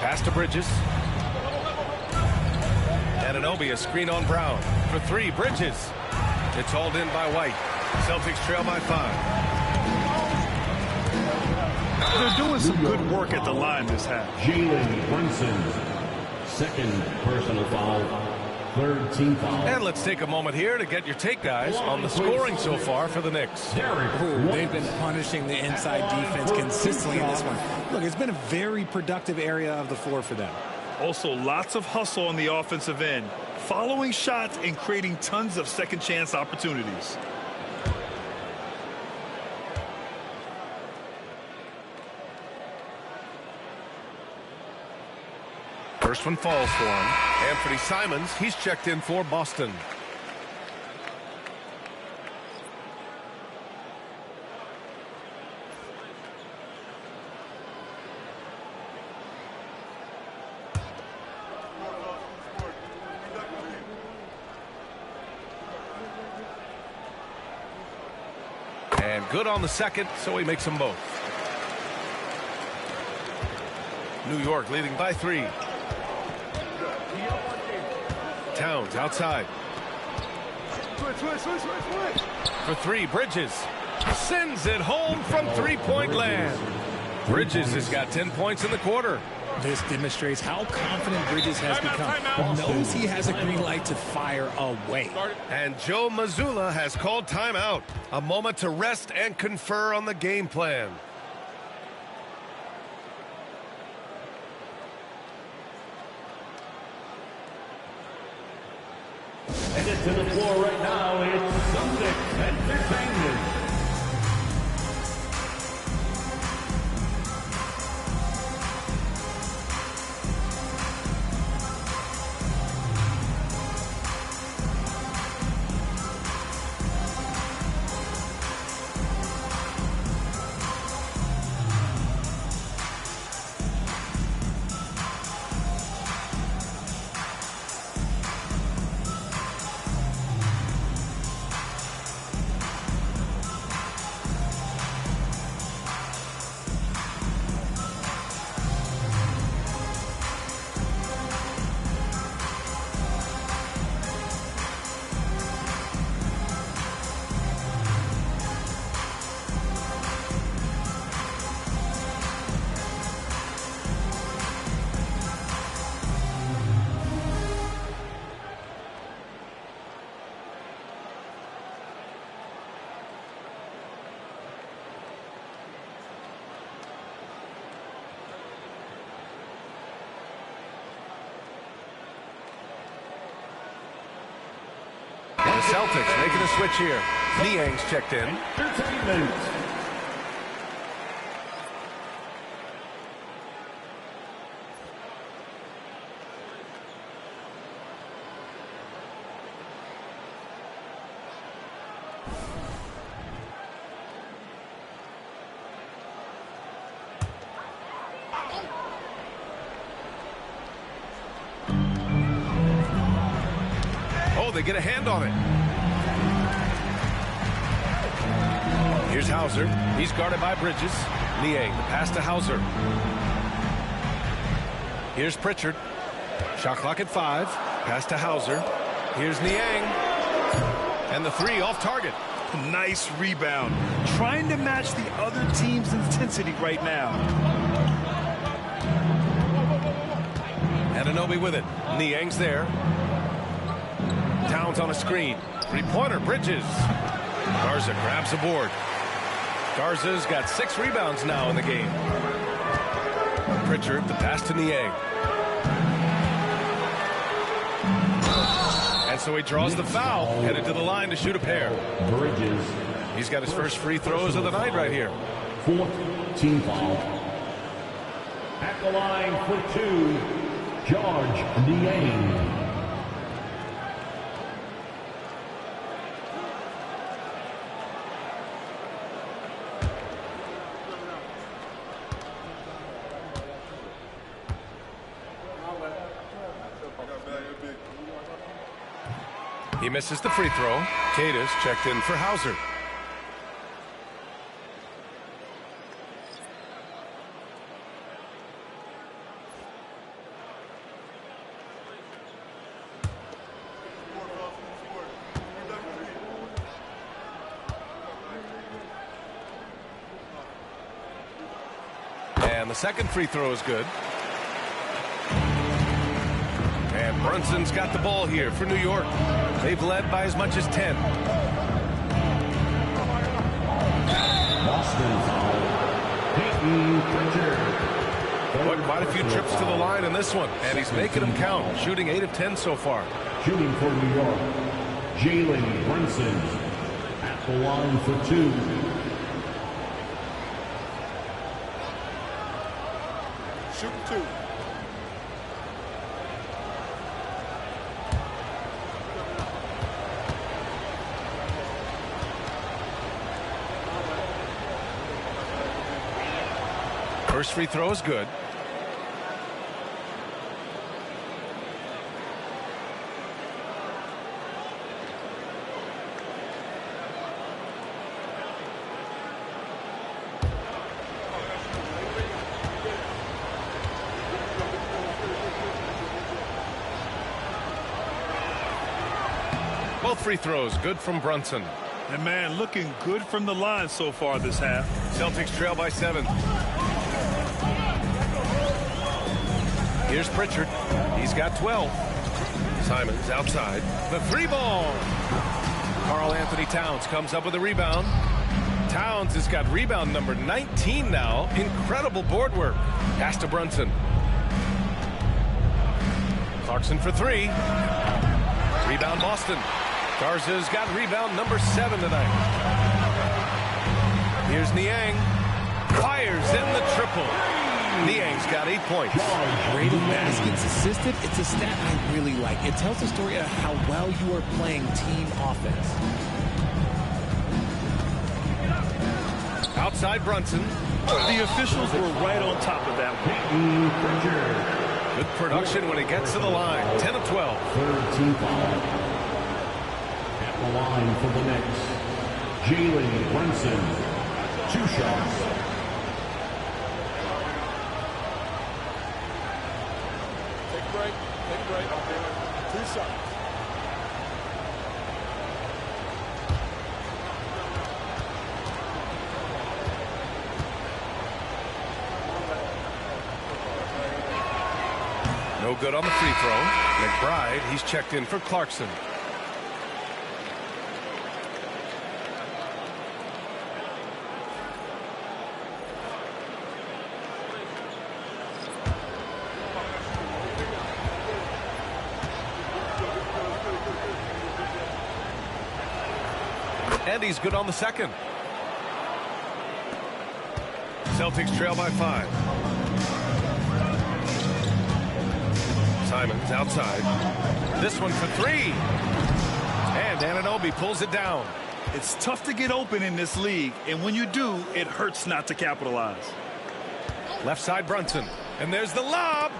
S2: Pass to Bridges. Anunoby, a screen on Brown. For 3, Bridges. It's hauled in by White. Celtics trail by 5.
S3: They're doing some good work at the line this half.
S1: Jalen Brunson, 2nd personal foul, 3rd team foul.
S2: And let's take a moment here to get your take, guys, on the scoring so far for the Knicks.
S5: They've been punishing the inside defense consistently in this one. Look, it's been a very productive area of the floor for them.
S3: Also, lots of hustle on the offensive end. Following shots and creating tons of second chance opportunities.
S2: First one falls for him. Anthony Simons, he's checked in for Boston. And good on the second, so he makes them both. New York leading by 3. Towns outside. For 3, Bridges sends it home from three-point land. Bridges has got 10 points in the quarter.
S5: This demonstrates how confident Bridges has become. He knows he has a green light to fire away.
S2: And Joe Mazzulla has called timeout. A moment to rest and confer on the game plan.
S1: And to the floor right now, it's Celtics Entertainment.
S2: The Celtics making a switch here. Niang's checked in.
S1: Entertainment.
S2: Oh, they get a hand on it. Here's Hauser. He's guarded by Bridges. Niang, the pass to Hauser. Here's Pritchard. Shot clock at 5. Pass to Hauser. Here's Niang. And the 3 off target.
S3: Nice rebound. Trying to match the other team's intensity right now.
S2: Anunoby with it. Niang's there. Towns on a screen. 3-pointer, Bridges. Garza grabs the board. Garza's got 6 rebounds now in the game. Pritchard, the pass to Niang. And so he draws the foul, headed to the line to shoot a pair.
S1: Bridges.
S2: He's got his first free throws of the night right here.
S1: 4th team foul. At the line for 2, George Niang.
S2: He misses the free throw. Cadiz checked in for Hauser. And the second free throw is good. And Brunson's got the ball here for New York. They've led by as much as 10.
S1: Boston foul. Peyton Pritchard.
S2: Quite a few trips to the line in this one, and he's making them count, shooting 8 of 10 so far.
S1: Shooting for New York, Jalen Brunson. At the line for 2.
S7: Shooting 2.
S2: First free throw is good. Both free throws good from Brunson.
S3: And man, looking good from the line so far this half.
S2: Celtics trail by 7. Here's Pritchard. He's got 12. Simons outside. The 3-ball. Karl Anthony Towns comes up with a rebound. Towns has got rebound number 19 now. Incredible board work. Pass to Brunson. Clarkson for 3. Rebound Boston. Garza's got rebound number 7 tonight. Here's Niang. Fires in the triple. Niang's got 8 points.
S5: Rated baskets assisted. It's a stat I really like. It tells the story of how well you are playing team offense.
S2: Outside Brunson.
S3: The officials were right on top of that one.
S2: Good production when he gets to the line. 10 of 12.
S1: Third team foul. At the line for the Knicks, Jalen Brunson. 2 shots.
S9: Take a break. Take a break. 2 shots.
S2: No good on the free throw. McBride, he's checked in for Clarkson. And he's good on the second. Celtics trail by 5. Simons outside. This one for 3. And Anunoby pulls it down.
S3: It's tough to get open in this league, and when you do, it hurts not to capitalize.
S2: Left side Brunson. And there's the lob.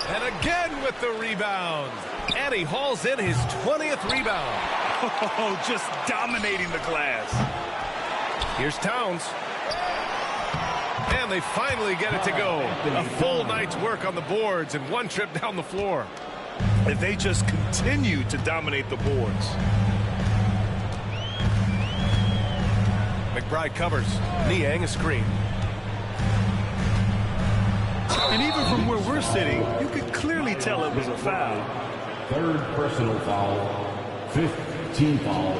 S2: And again with the rebound. And he hauls in his 20th rebound.
S3: Oh, just dominating the glass.
S2: Here's Towns. And they finally get it to go. A full night's work on the boards and 1 trip down the floor.
S3: And they just continue to dominate the boards.
S2: McBride covers. Niang a screen.
S3: And even from where we're sitting, you could clearly tell it was a foul.
S1: Third personal foul. 5th team foul.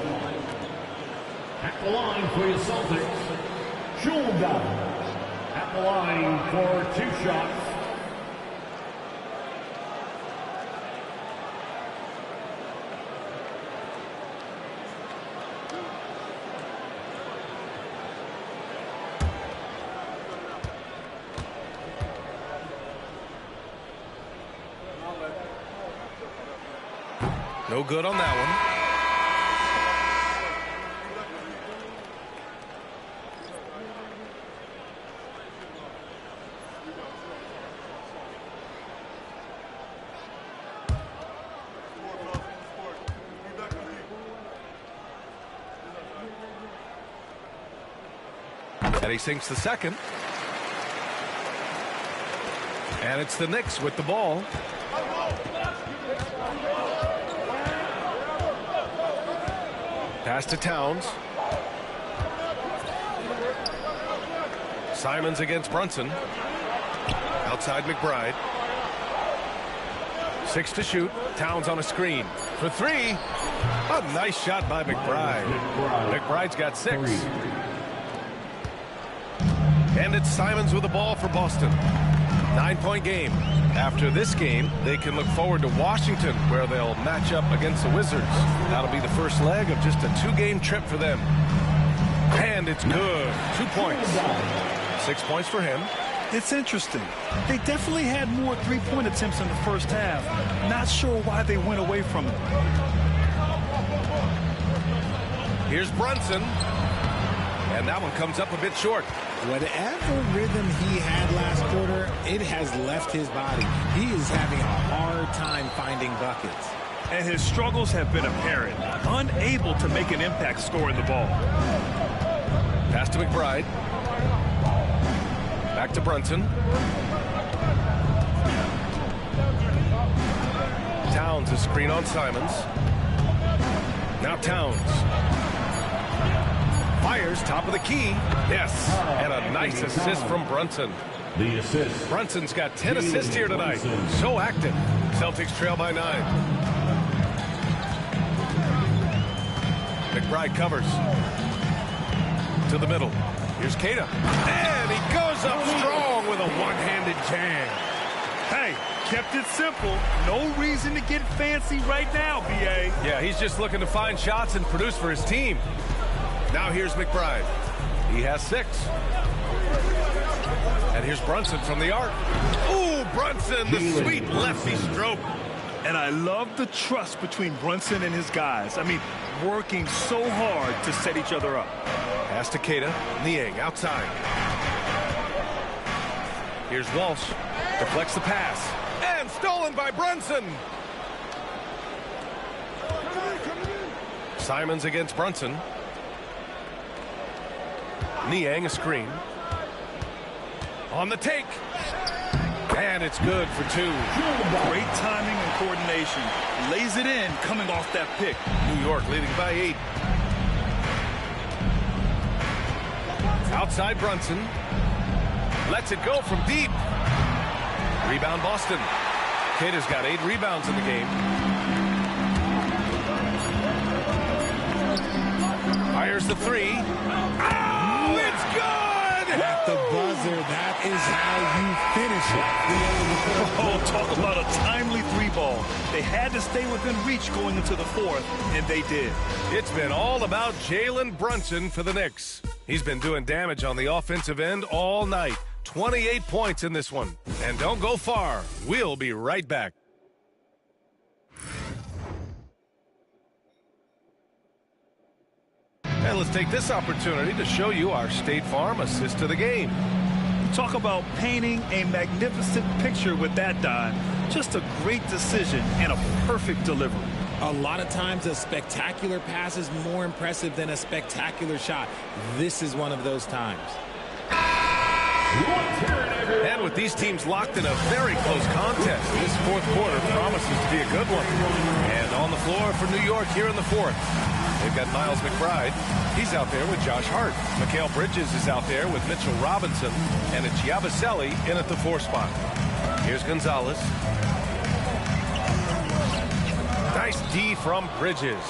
S1: At the line for your Celtics, Shulga. At the line for 2 shots.
S2: No good on that one. And he sinks the second. And it's the Knicks with the ball. Pass to Towns. Simons against Brunson. Outside McBride. 6 to shoot. Towns on a screen. For 3. A nice shot by McBride. McBride's got 6. And it's Simons with the ball for Boston. 9-point game. After this game, they can look forward to Washington, where they'll match up against the Wizards. That'll be the first leg of just a 2-game trip for them. And it's good. 2 points. 6 points for him.
S3: It's interesting. They definitely had more 3-point attempts in the first half. Not sure why they went away from it.
S2: Here's Brunson. And that one comes up a bit short.
S5: Whatever rhythm he had last quarter, it has left his body. He is having a hard time finding buckets.
S3: And his struggles have been apparent. Unable to make an impact scoring the ball.
S2: Pass to McBride. Back to Brunson. Towns, a screen on Simons. Now Towns. Fires, top of the key. Yes, and a nice assist from Brunson.
S1: The assist.
S2: Brunson's got 10 assists here tonight. So active. Celtics trail by 9. McBride covers. To the middle. Here's Queta. And he goes up strong with a one-handed jam.
S3: Hey, kept it simple. No reason to get fancy right now, B.A.
S2: Yeah, he's just looking to find shots and produce for his team. Now here's McBride. He has 6. And here's Brunson from the arc. Ooh, Brunson, the sweet lefty stroke.
S3: And I love the trust between Brunson and his guys. I mean, working so hard to set each other up.
S2: Pass to Queta. Niang outside. Here's Walsh. Deflects the pass. And stolen by Brunson. Simons against Brunson. Niang a screen. On the take. And it's good for 2.
S3: Great timing and coordination. Lays it in coming off that pick.
S2: New York leading by 8. Outside Brunson. Lets it go from deep. Rebound Boston. Queta's got 8 rebounds in the game. Fires the 3. Oh, it's good!
S5: At the buzzer, that is how you finish it.
S3: Oh, talk about a timely 3-ball. They had to stay within reach going into the 4th, and they did.
S2: It's been all about Jalen Brunson for the Knicks. He's been doing damage on the offensive end all night. 28 points in this one. And don't go far. We'll be right back. And let's take this opportunity to show you our State Farm assist to the game.
S3: Talk about painting a magnificent picture with that dive. Just a great decision and a perfect delivery.
S5: A lot of times a spectacular pass is more impressive than a spectacular shot. This is one of those times.
S2: And with these teams locked in a very close contest, this 4th quarter promises to be a good one. And on the floor for New York here in the 4th. They've got Miles McBride. He's out there with Josh Hart. Mikal Bridges is out there with Mitchell Robinson. And it's Yabusele in at the 4 spot. Here's Gonzalez. Nice D from Bridges.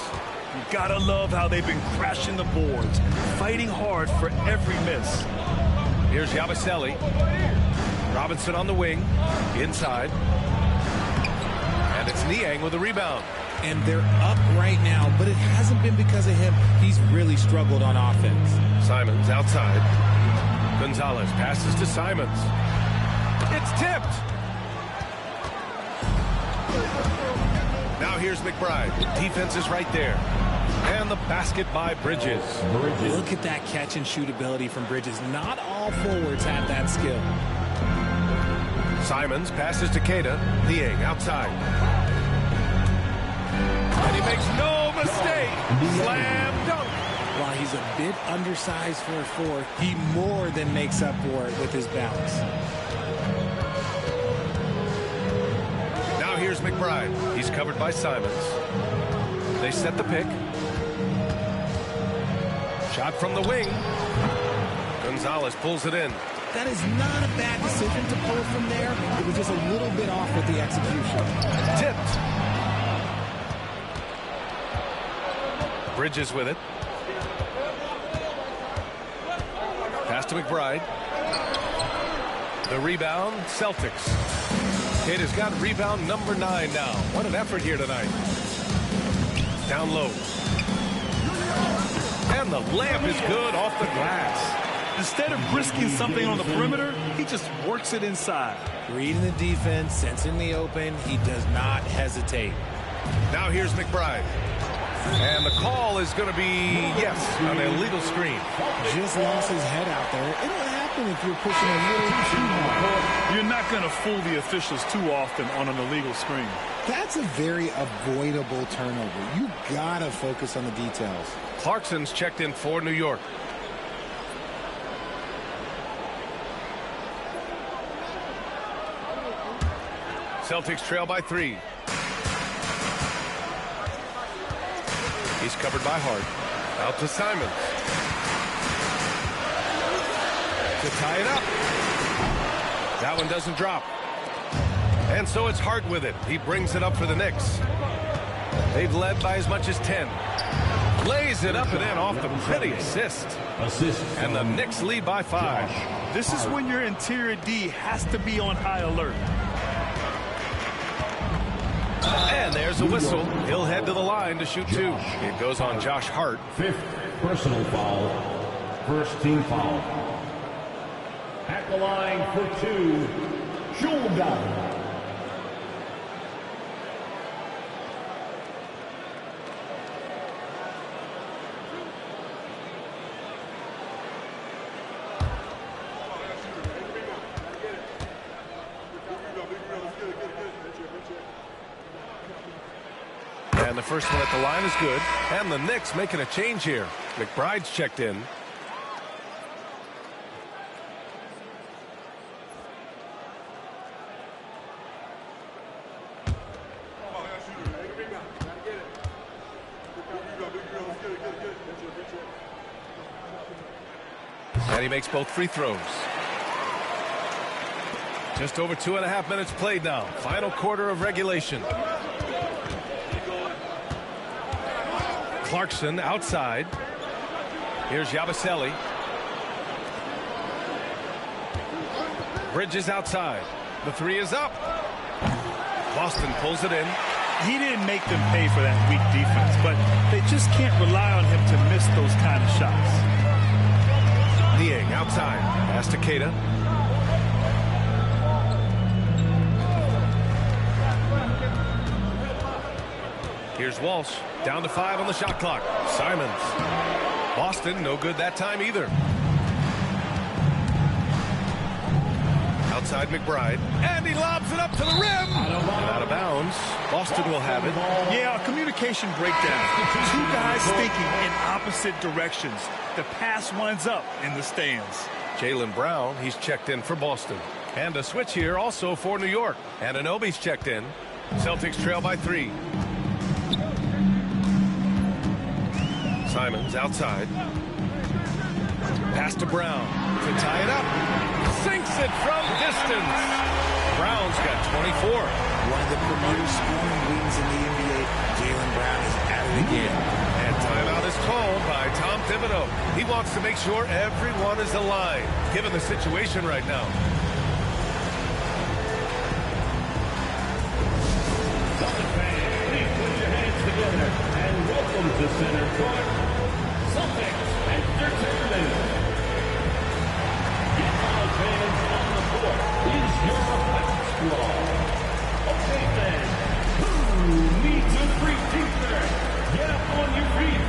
S3: You gotta love how they've been crashing the boards, fighting hard for every miss.
S2: Here's Yabusele. Robinson on the wing. Inside. And it's Niang with a rebound.
S5: And they're up right now, but it hasn't been because of him. He's really struggled on offense.
S2: Simons outside. Gonzalez passes to Simons. It's tipped. Now here's McBride. Defense is right there. And the basket by Bridges.
S5: Look at that catch and shoot ability from Bridges. Not all forwards have that skill.
S2: Simons passes to Queta. Niang outside. And he makes no mistake. Slam dunk.
S5: While he's a bit undersized for a 4, he more than makes up for it with his bounce.
S2: Now here's McBride. He's covered by Simons. They set the pick. Shot from the wing. Gonzalez pulls it in.
S5: That is not a bad decision to pull from there. It was just a little bit off with the execution.
S2: Tipped. Bridges with it. Pass to McBride. The rebound, Celtics. Queta's got rebound number 9 now. What an effort here tonight. Down low. And the layup is good off the glass.
S3: Instead of risking something on the perimeter, he just works it inside.
S5: Reading the defense, sensing the open, he does not hesitate.
S2: Now here's McBride. And the call is going to be, yes, an illegal screen.
S5: Just lost his head out there. It'll happen if you're pushing a little too hard.
S3: You're not going to fool the officials too often on an illegal screen.
S5: That's a very avoidable turnover. You got to focus on the details.
S2: Clarkson's checked in for New York. Celtics trail by 3. He's covered by Hart. Out to Simons. To tie it up. That one doesn't drop. And so it's Hart with it. He brings it up for the Knicks. They've led by as much as 10. Lays it up and in off the pretty assist. And the Knicks lead by 5.
S3: This is when your interior D has to be on high alert.
S2: And there's a whistle. He'll head to the line to shoot 2. It goes on Josh Hart.
S1: 5th personal foul. First team foul. At the line for 2, Schulga.
S2: And the first one at the line is good. And the Knicks making a change here. McBride's checked in. And he makes both free throws. Just over 2.5 minutes played now. Final quarter of regulation. Clarkson outside. Here's Yabusele. Bridges outside. The 3 is up. Boston pulls it in.
S3: He didn't make them pay for that weak defense, but they just can't rely on him to miss those kind of shots.
S2: Niang outside. Pass to Keita. Here's Walsh. Down to 5 on the shot clock. Simons. Boston, no good that time either. Outside McBride. And he lobs it up to the rim. Out of bounds. Boston will have it.
S3: Yeah, a communication breakdown. 2 guys thinking in opposite directions. The pass winds up in the stands.
S2: Jaylen Brown, he's checked in for Boston. And a switch here also for New York. And Anunoby's checked in. Celtics trail by 3. Simons outside. Pass to Brown to tie it up. Sinks it from distance. Brown's got 24.
S5: One of the premier scoring wings in the NBA. Jaylen Brown is at it again.
S2: And timeout is called by Tom Thibodeau. He wants to make sure everyone is aligned, given the situation right now.
S1: Celtics fans, please put your hands together and welcome to center court, Celtics Entertainment. Get our fans on the court is your basketball. Okay, fans, who needs a free t-shirt? Get up on your feet.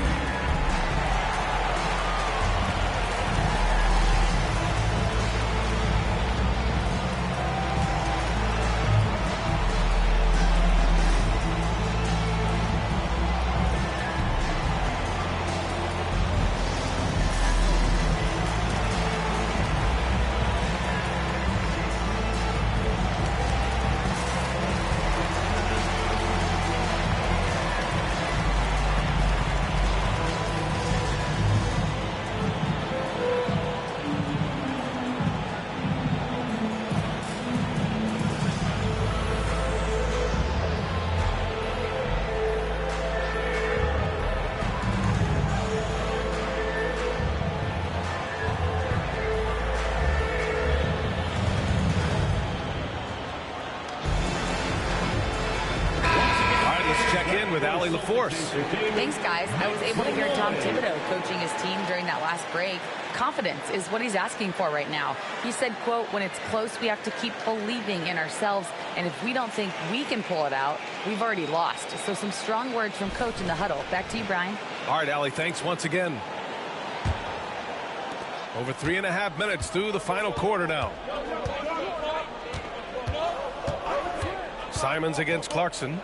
S4: Thanks, guys. I was able to hear Tom Thibodeau coaching his team during that last break. Confidence is what he's asking for right now. He said, quote, when it's close, we have to keep believing in ourselves. And if we don't think we can pull it out, we've already lost. So some strong words from coach in the huddle. Back to you, Brian.
S2: All right, Allie, thanks once again. Over 3.5 minutes through the final quarter now. Simons against Clarkson.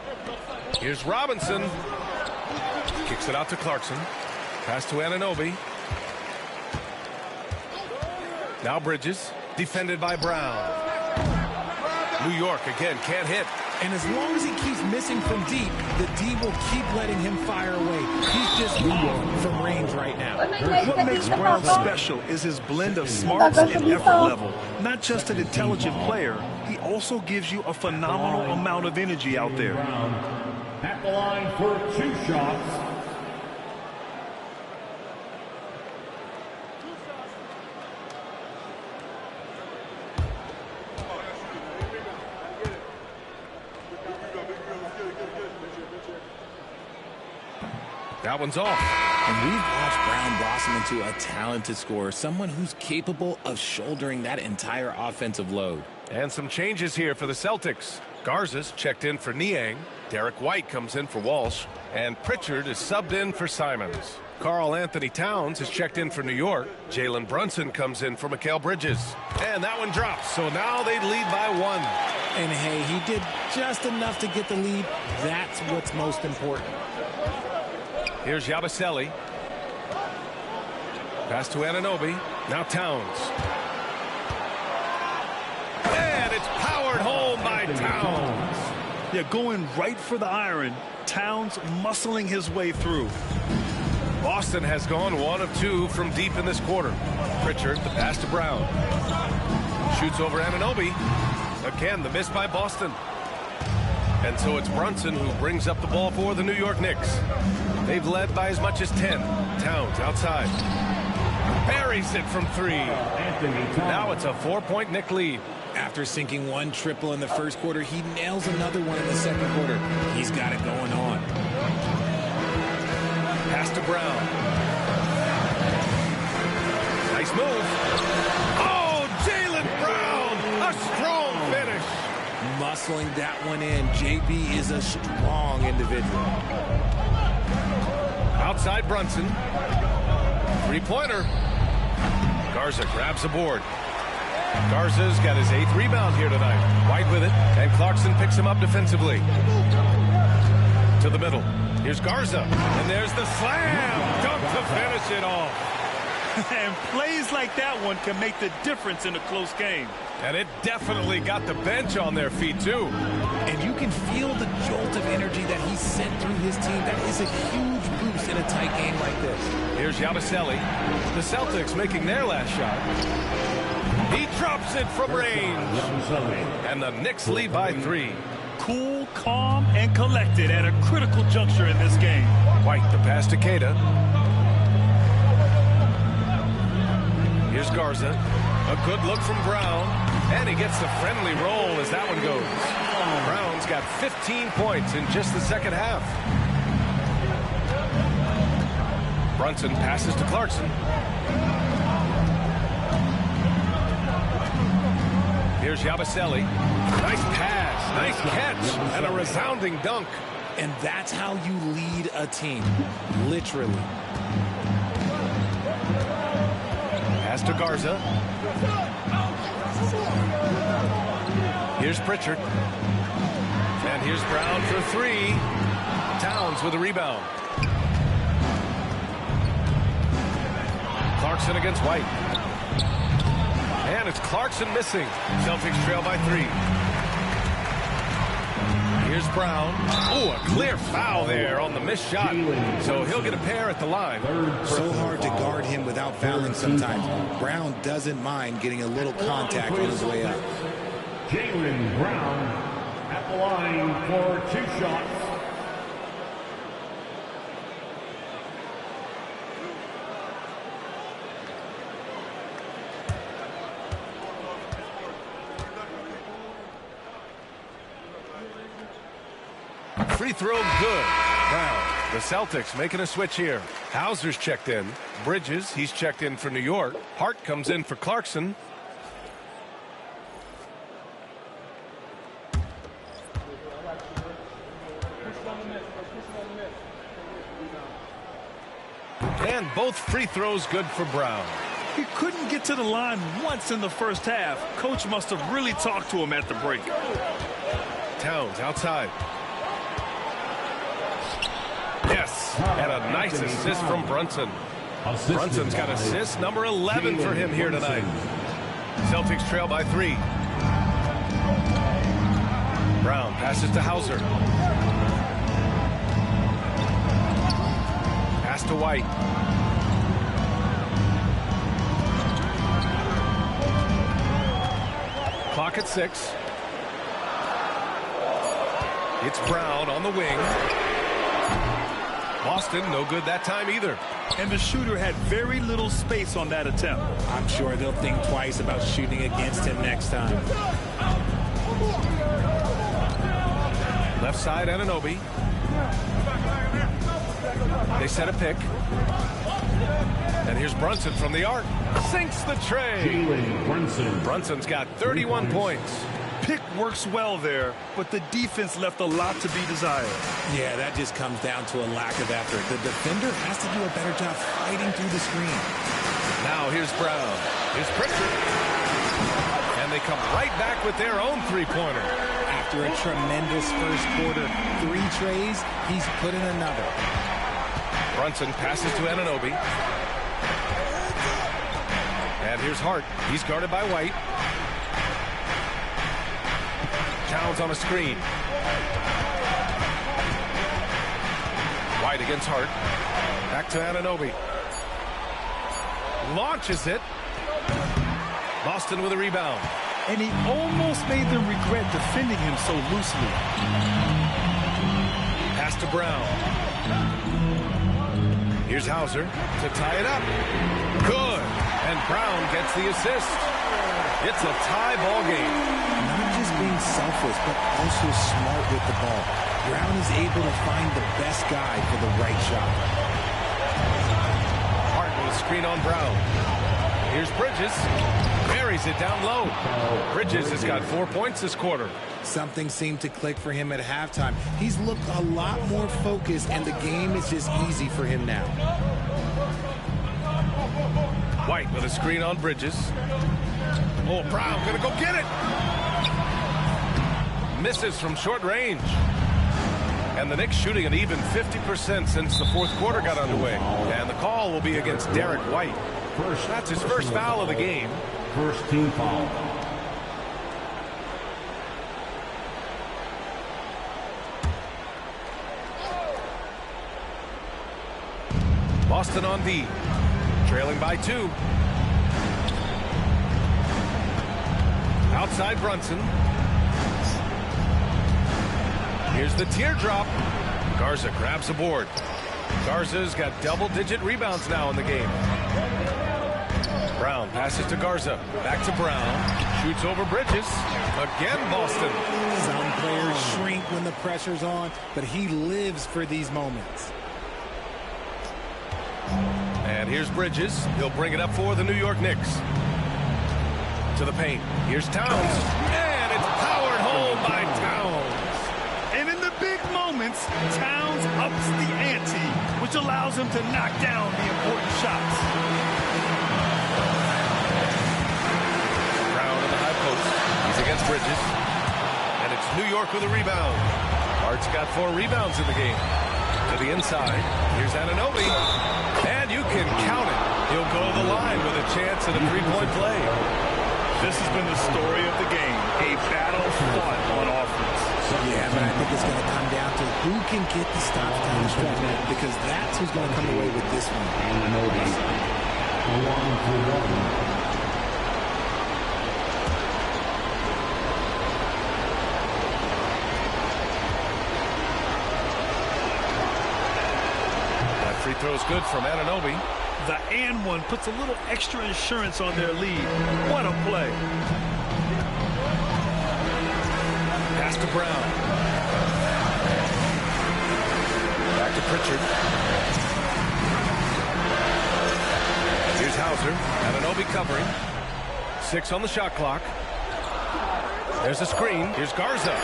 S2: Here's Robinson. Kicks it out to Clarkson. Pass to Anunoby. Now Bridges. Defended by Brown. New York again can't hit.
S5: And as long as he keeps missing from deep, the D will keep letting him fire away. He's just off from range right now.
S3: What makes Brown special is his blend of smarts and effort level. Not just an intelligent player, he also gives you a phenomenal amount of energy out there.
S1: At the line for 2 shots.
S2: That one's off.
S5: And we've watched Brown blossom into a talented scorer, someone who's capable of shouldering that entire offensive load.
S2: And some changes here for the Celtics. Garza's checked in for Niang. Derek White comes in for Walsh. And Pritchard is subbed in for Simons. Karl Anthony Towns is checked in for New York. Jalen Brunson comes in for Mikal Bridges. And that one drops, so now they lead by 1.
S5: And hey, he did just enough to get the lead. That's what's most important.
S2: Here's Yabusele. Pass to Anunoby. Now Towns. And it's powered home by Towns.
S3: Yeah, going right for the iron. Towns muscling his way through.
S2: Boston has gone 1 of 2 from deep in this quarter. Pritchard, the pass to Brown. Shoots over Anunoby. Again, the miss by Boston. And so it's Brunson who brings up the ball for the New York Knicks. They've led by as much as 10. Towns outside. Buries it from 3. Now it's a 4-point Knick lead.
S5: After sinking 1 triple in the first quarter, he nails another one in the second quarter. He's got it going on.
S2: Pass to Brown. Nice move. Oh, Jaylen Brown! A strong finish.
S5: Muscling that one in. JB is a strong individual.
S2: Outside Brunson. 3-pointer. Garza grabs the board. Garza's got his 8th rebound here tonight. White with it, and Clarkson picks him up defensively. To the middle. Here's Garza, and there's the slam. Dunk to finish it off.
S3: And plays like that one can make the difference in a close game.
S2: And it definitely got the bench on their feet, too.
S5: And you can feel the jolt of energy that he sent through his team. That is a huge boost in a tight game like this.
S2: Here's Yabusele. The Celtics making their last shot. He drops it from range. And the Knicks lead by 3.
S3: Cool, calm, and collected at a critical juncture in this game.
S2: White, the pass to Queta. Here's Garza. A good look from Brown. And he gets the friendly roll as that one goes. Brown's got 15 points in just the second half. Brunson passes to Clarkson. Here's Yabusele. Nice pass, nice catch, and a resounding dunk.
S5: And that's how you lead a team, literally.
S2: Pass to Garza. Here's Pritchard. And here's Brown for 3. Towns with a rebound. Clarkson against White. And it's Clarkson missing. Celtics trail by 3. Here's Brown. Oh, a clear foul there on the missed shot. So he'll get a pair at the line.
S5: So hard to guard him without fouling sometimes. Brown doesn't mind getting a little contact on his way up.
S1: Jaylen Brown at the line for 2 shots.
S2: Free throw good. Brown. The Celtics making a switch here. Hauser's checked in. Bridges, he's checked in for New York. Hart comes in for Clarkson. And both free throws good for Brown.
S3: He couldn't get to the line once in the first half. Coach must have really talked to him at the break.
S2: Towns outside. Yes, and a nice assist from Brunson. Brunson's got assist number 11 for him here tonight. Celtics trail by 3. Brown passes to Hauser. Pass to White. Clock at 6. It's Brown on the wing. Boston, no good that time either.
S3: And the shooter had very little space on that attempt.
S5: I'm sure they'll think twice about shooting against him next time.
S2: Left side, Anunoby. They set a pick. And here's Brunson from the arc. Sinks the tray. Brunson's got 31 points.
S3: Pick works well there, but the defense left a lot to be desired.
S5: Yeah, that just comes down to a lack of effort. The defender has to do a better job fighting through the screen.
S2: Now here's Brown. Here's Pritchard. And they come right back with their own three-pointer.
S5: After a tremendous first quarter, 3 trays, he's put in another.
S2: Brunson passes to Anunoby. And here's Hart. He's guarded by White. Towns on a screen. White against Hart. Back to Anunoby. Launches it. Boston with a rebound.
S3: And he almost made them regret defending him so loosely.
S2: Pass to Brown. Here's Hauser to tie it up. Good. And Brown gets the assist. It's a tie ball game.
S5: Not just being selfless, but also smart with the ball. Brown is able to find the best guy for the right shot.
S2: Hart with a screen on Brown. Here's Bridges. Buries it down low. Bridges has got 4 points this quarter.
S5: Something seemed to click for him at halftime. He's looked a lot more focused, and the game is just easy for him now.
S2: White with a screen on Bridges. Oh, Brown gonna go get it. Misses from short range. And the Knicks shooting an even 50% since the fourth quarter got underway. And the call will be against Derek White. That's his first foul of the game.
S1: First team foul.
S2: Boston on D. Trailing by 2. Outside Brunson. Here's the teardrop. Garza grabs the board. Garza's got double-digit rebounds now in the game. Brown passes to Garza. Back to Brown. Shoots over Bridges. Again, Boston.
S5: Some players shrink when the pressure's on, but he lives for these moments.
S2: And here's Bridges. He'll bring it up for the New York Knicks. To the paint. Here's Towns. And it's powered home by Towns.
S3: And in the big moments, Towns ups the ante, which allows him to knock down the important shots.
S2: Brown in the high post. He's against Bridges. And it's New York with a rebound. Hart's got 4 rebounds in the game. To the inside. Here's Anunoby. And you can count it. He'll go to the line with a chance at a 3-point play.
S3: This has been the story of the game. A battle fought on offense.
S5: Yeah, but I think it's going to come down to who can get the stops down the stretch, because that's who's going to come away with this one.
S2: That free throw is good from Anunoby.
S3: The and one puts a little extra insurance on their lead. What a play.
S2: Pass to Brown. Back to Pritchard. Here's Hauser. Anunoby covering. 6 on the shot clock. There's a screen. Here's Garza.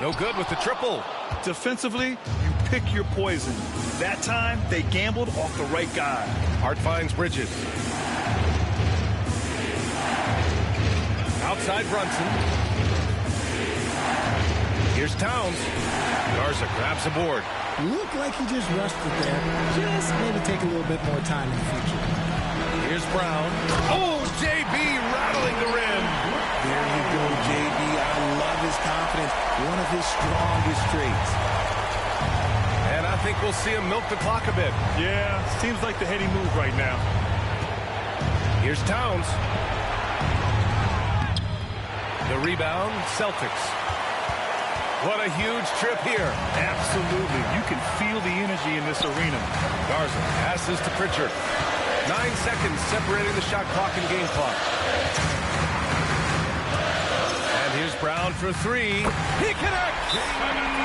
S2: No good with the triple.
S3: Defensively, you pick your poison. That time, they gambled off the right guy.
S2: Hart finds Bridges. Outside Brunson. Here's Towns. Garza grabs the board.
S5: Looked like he just rushed it there. Just maybe take a little bit more time in the future.
S2: Here's Brown. Oh, JB rattling the rim.
S5: There you go, JB. I love his streaks.
S2: And I think we'll see him milk the clock a bit.
S3: Yeah, seems like the heady move right now.
S2: Here's Towns. The rebound, Celtics. What a huge trip here.
S3: Absolutely. You can feel the energy in this arena.
S2: Garza passes to Pritchard. 9 seconds separating the shot clock and game clock. And here's Brown for three. He connects!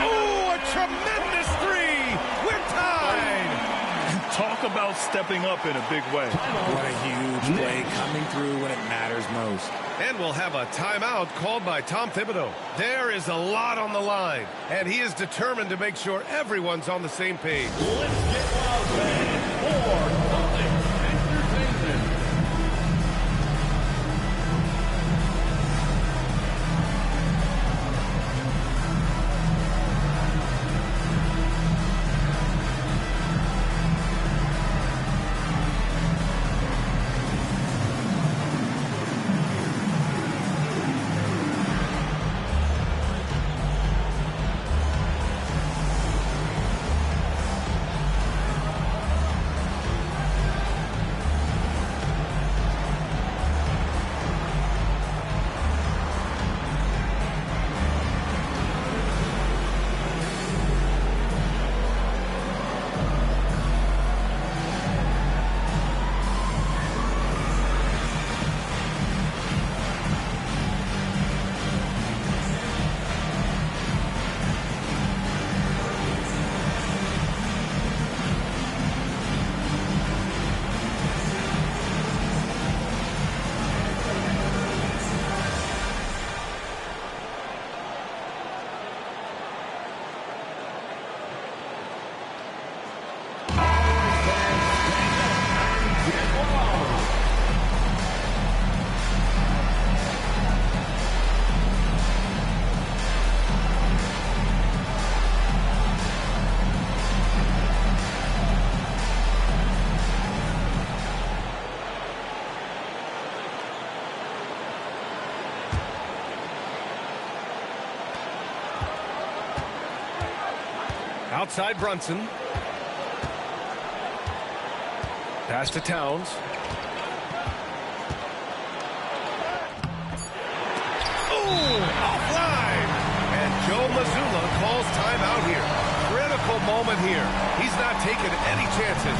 S2: Oh, a tremendous three! We're tied!
S3: Talk about stepping up in a big way.
S5: What a huge play coming through when it matters most.
S2: And we'll have a timeout called by Tom Thibodeau. There is a lot on the line, and he is determined to make sure everyone's on the same page.
S1: Let's get loud, fans, for Celtics Entertainment.
S2: Outside Brunson. Pass to Towns. Ooh, offline. And Joe Mazzulla calls timeout here. Critical moment here. He's not taking any chances.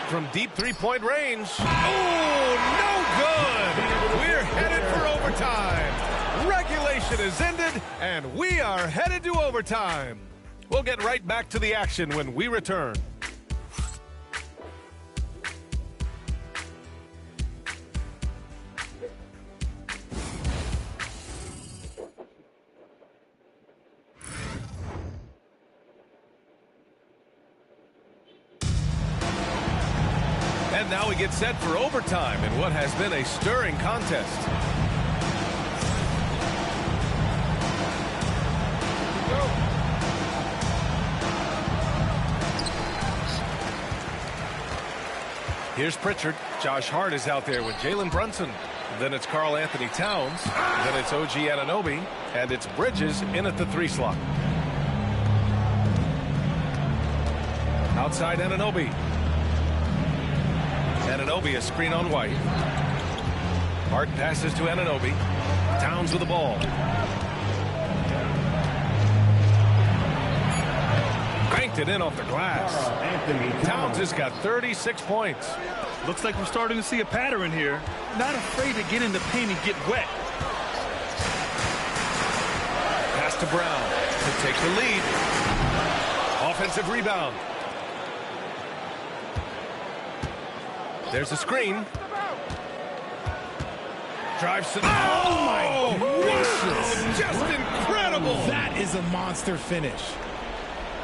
S2: From deep three-point range. Oh, no good. We're headed for overtime. Regulation is ended, and we are headed to overtime. We'll get right back to the action when we return. And now we get set for overtime in what has been a stirring contest. Here's Pritchard. Josh Hart is out there with Jalen Brunson. Then it's Karl Anthony Towns. Then it's OG Anunoby. And it's Bridges in at the 3 slot. Outside Anunoby. Anunoby, a screen on White. Hart passes to Anunoby. Towns with the ball. Banked it in off the glass. Towns has got 36 points.
S3: Looks like we're starting to see a pattern here. Not afraid to get in the paint and get wet.
S2: Pass to Brown to take the lead. Offensive rebound. There's a screen. Drives to the...
S5: Oh, my gracious.
S2: Just incredible.
S5: That is a monster finish.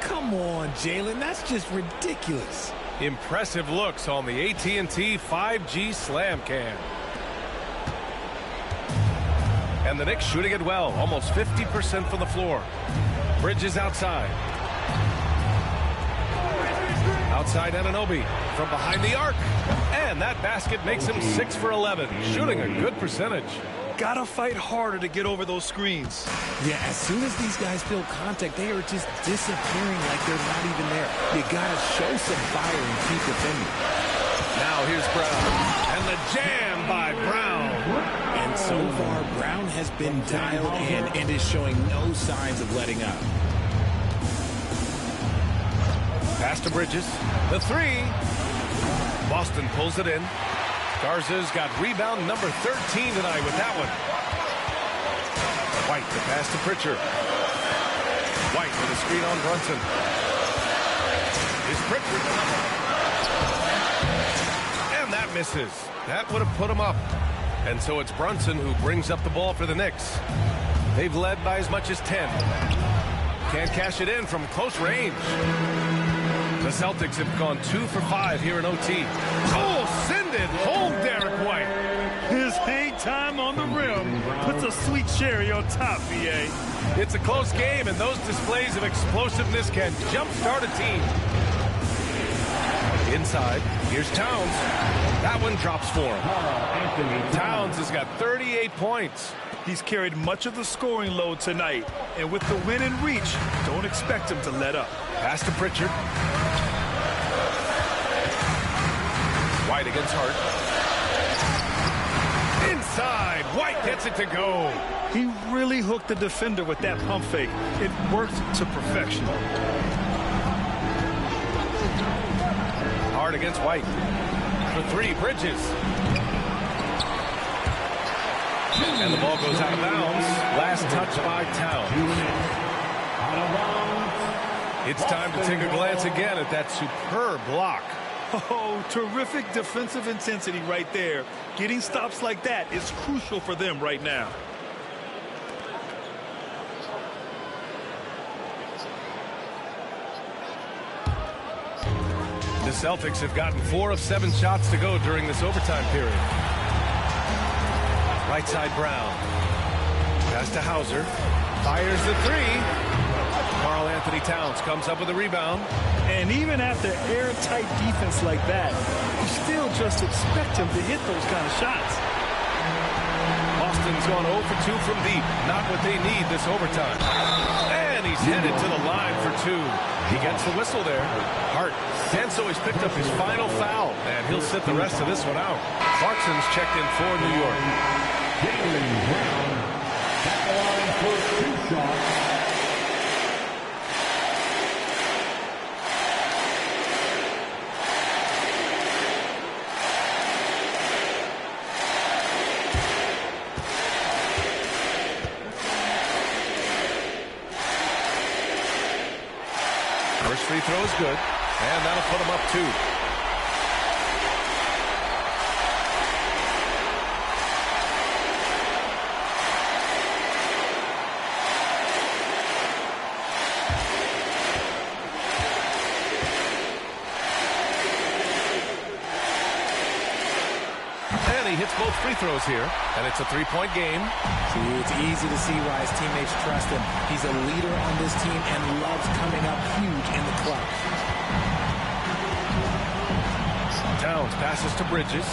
S5: Come on, Jalen. That's just ridiculous.
S2: Impressive looks on the AT&T 5G Slam Cam. And the Knicks shooting it well. Almost 50% from the floor. Bridges outside. Outside Anunoby from behind the arc. And that basket makes him 6 for 11. Shooting a good percentage.
S3: Gotta fight harder to get over those screens.
S5: Yeah, as soon as these guys feel contact, they are just disappearing like they're not even there. You gotta show some fire and keep defending.
S2: Now here's Brown. And the jam by Brown.
S5: And so far, Brown has been dialed in and is showing no signs of letting up.
S2: Pass to Bridges. The 3. Boston pulls it in. Garza's got rebound number 13 tonight with that one. White the pass to Pritchard. White with a screen on Brunson. Is Pritchard. And that misses. That would have put him up. And so it's Brunson who brings up the ball for the Knicks. They've led by as much as 10. Can't cash it in from close range. The Celtics have gone 2 for 5 here in OT. Oh, send it home, Derek White.
S3: His hang time on the rim puts a sweet cherry on top, VA.
S2: It's a close game, and those displays of explosiveness can jumpstart a team. Inside, here's Towns. That one drops for him. Towns has got 38 points.
S3: He's carried much of the scoring load tonight, and with the win in reach, don't expect him to let up.
S2: Pass to Pritchard. White against Hart. Inside, White gets it to go.
S3: He really hooked the defender with that pump fake. It worked to perfection.
S2: Hart against White. For 3, Bridges. And the ball goes out of bounds. Last touch by Towns. It's time to take a glance again at that superb block.
S3: Oh, terrific defensive intensity right there. Getting stops like that is crucial for them right now.
S2: The Celtics have gotten 4 of 7 shots to go during this overtime period. Right side Brown. Pass to Hauser. Fires the 3. Karl Anthony Towns comes up with a rebound.
S3: And even after airtight defense like that, you still just expect him to hit those kind of shots.
S2: Boston's gone 0 for 2 from deep. Not what they need this overtime. And he's headed to the line for 2. He gets the whistle there. Hart. Sanso has picked up his final foul, and he'll sit the rest of this one out. Clarkson's checked in for New York.
S1: Jalen Brown at the line for 2 shots.
S2: First free throw is good, and that'll put him up 2. hits both free throws here, and it's a three-point game.
S5: See, it's easy to see why his teammates trust him. He's a leader on this team and loves coming up huge in the clutch.
S2: Towns passes to Bridges.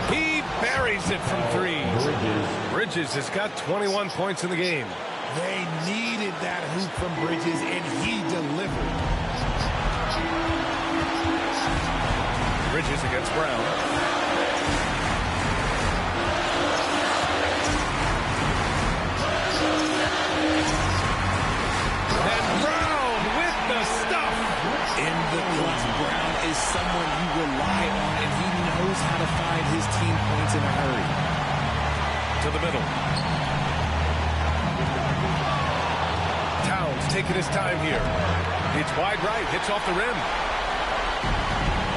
S2: He buries it from three. Bridges has got 21 points in the game.
S5: They needed that hoop from Bridges, and he delivered.
S2: Bridges against Brown. And Brown with the stuff.
S5: In the clutch, Brown is someone you rely on, and he knows how to find his team points in a hurry.
S2: To the middle. Towns taking his time here. It's wide right, hits off the rim.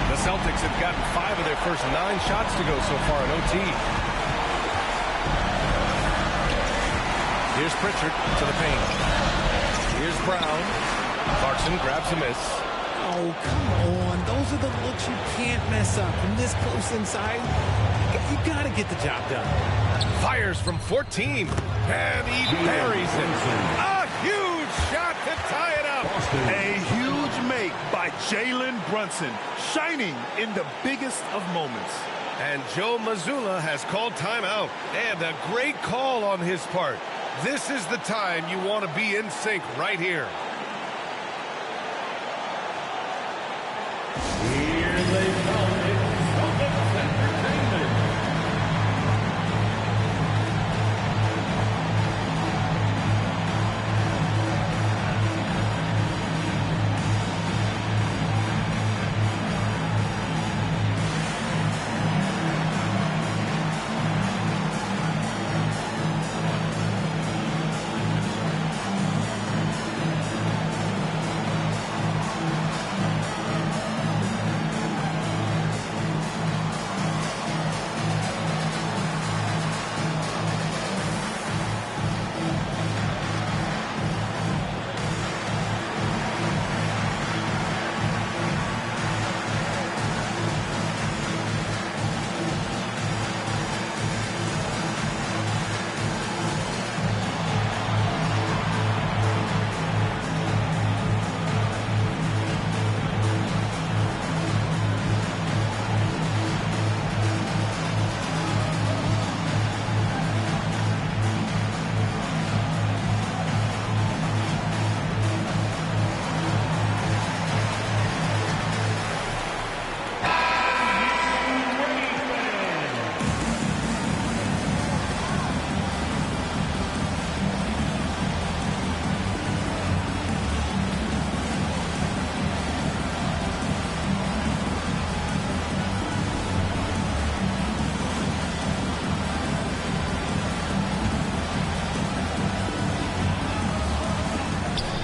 S2: The Celtics have gotten 5 of their first 9 shots to go so far in OT. Here's Pritchard to the paint. Here's Brown. Clarkson grabs a miss.
S5: Oh, come on. Those are the looks you can't mess up. From this close inside, you got to get the job done.
S2: Fires from 14. And he buries it. A huge shot to tie it up.
S3: A huge make by Jalen Brunson, shining in the biggest of moments.
S2: And Joe Mazzulla has called timeout. And a great call on his part. This is the time you want to be in sync right here.
S1: Here they come. It's Celtics Entertainment.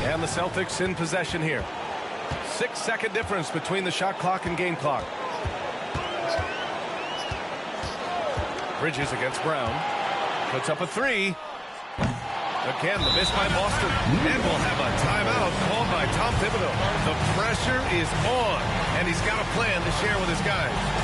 S2: And the Celtics in possession here. 6-second difference between the shot clock and game clock. Bridges against Brown. Puts up a 3. Again, the miss by Boston. And we'll have a timeout called by Tom Thibodeau. The pressure is on, and he's got a plan to share with his guys.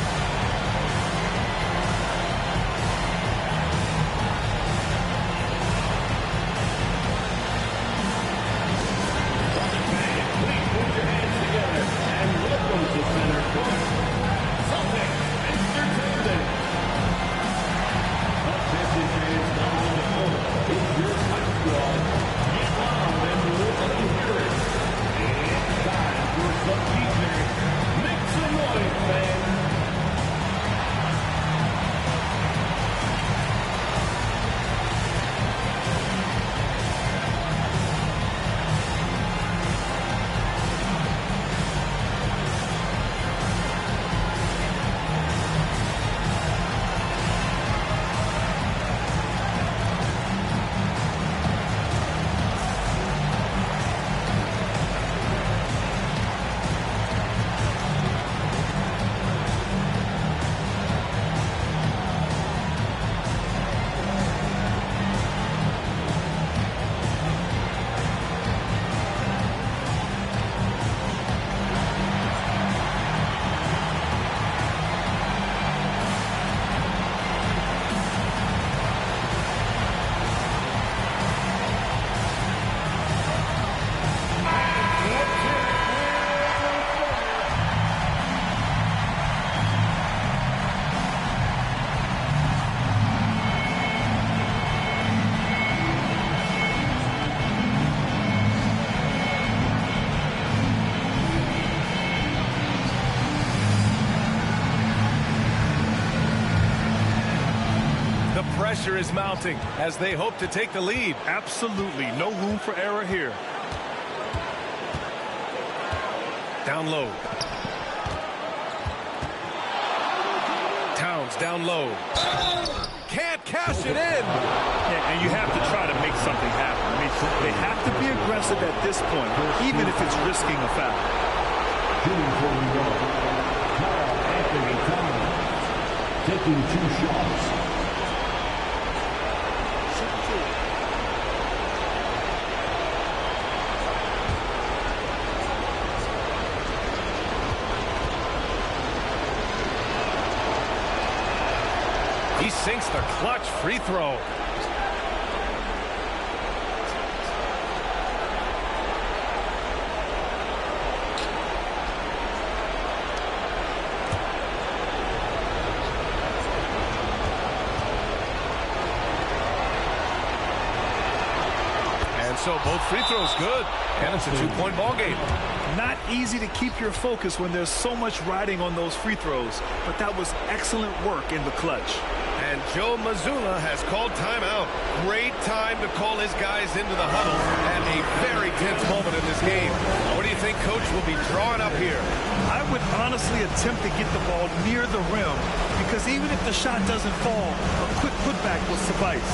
S2: pressure is mounting as they hope to take the lead.
S3: Absolutely no room for error here.
S2: Down low. Towns down low. Can't cash it in.
S3: Yeah, and you have to try to make something happen. I mean, they have to be aggressive at this point, even if it's risking a foul.
S1: Shooting for New York, Carl Anthony Towns, taking 2 shots.
S2: He sinks the clutch free throw. And so both free throws good. And it's a 2-point ball game.
S3: Not easy to keep your focus when there's so much riding on those free throws, but that was excellent work in the clutch.
S2: And Joe Mazzulla has called timeout. Great time to call his guys into the huddle at a very tense moment in this game. What do you think Coach will be drawing up here?
S3: I would honestly attempt to get the ball near the rim because even if the shot doesn't fall, a quick putback will suffice.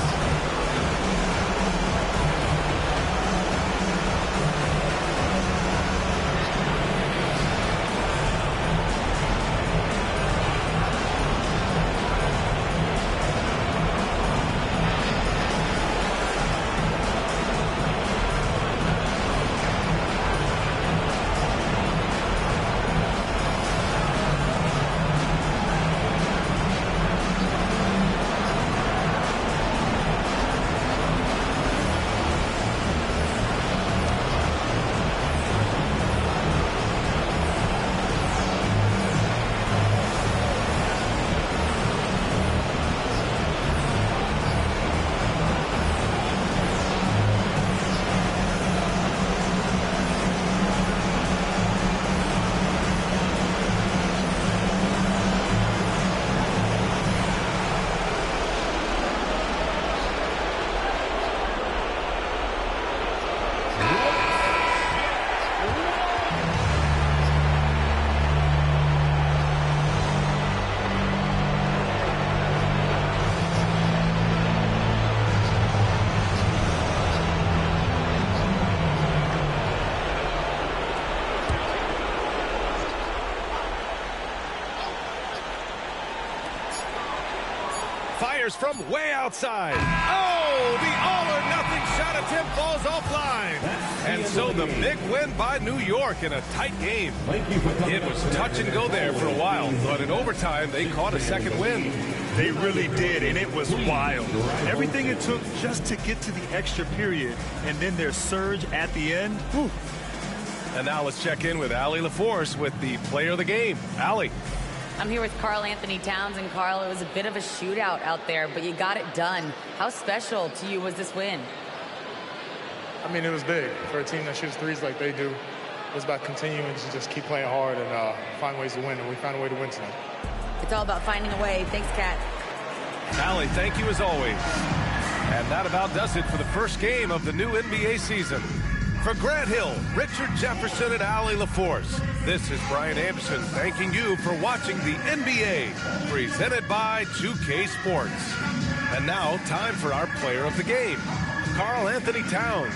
S2: Fires from way outside. Oh, the all-or-nothing shot attempt falls offline. And so the big win by New York in a tight game. It was touch and go there for a while, but in overtime, they caught a second win.
S3: They really did, and it was wild. Everything it took just to get to the extra period, and then their surge at the end. Whew.
S2: And now let's check in with Allie LaForce with the player of the game. Allie.
S4: I'm here with Karl Anthony Towns, and Karl, it was a bit of a shootout out there, but you got it done. How special to you was this win?
S10: I mean, it was big. For a team that shoots threes like they do, it was about continuing to just keep playing hard and find ways to win, and we found a way to win tonight.
S4: It's all about finding a way. Thanks, Kat.
S2: Allie, thank you as always. And that about does it for the first game of the new NBA season. For Grant Hill, Richard Jefferson, and Allie LaForce, this is Brian Anderson thanking you for watching the NBA, presented by 2K Sports. And now, time for our player of the game, Karl Anthony Towns.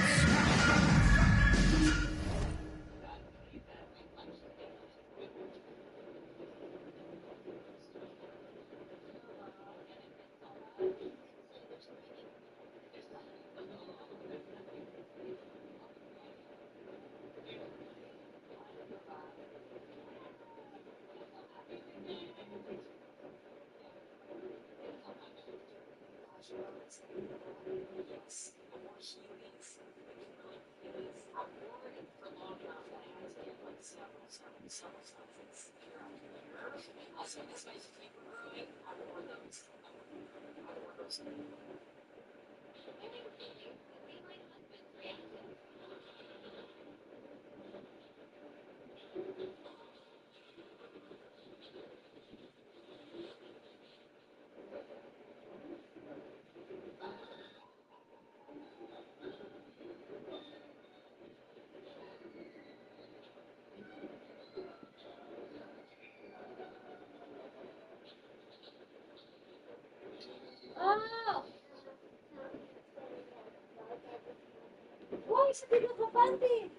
S11: sa pinakapante?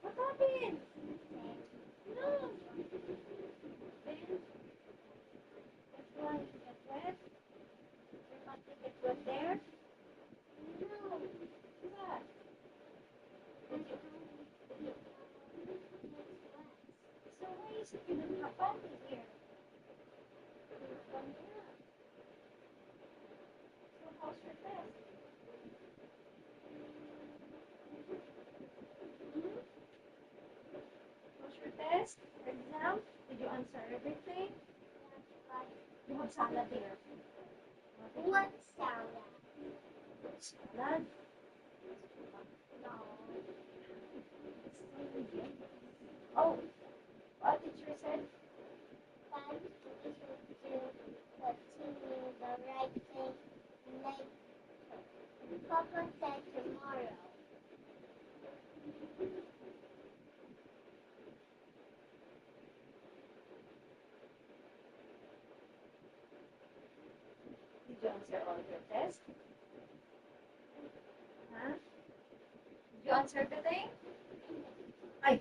S11: What happened? No. Then, that's why you get wet. Your pante get wet there? No. What? So why is it you don't have pante here? So how's your test? How's your test? Your exam? Did you answer everything? You have salad here. What salad? Salad? No. Oh, what teacher said? That you should do continue the right thing later. Papa said tomorrow. Did you answer all of your tests? Huh? Did you answer everything? Ay.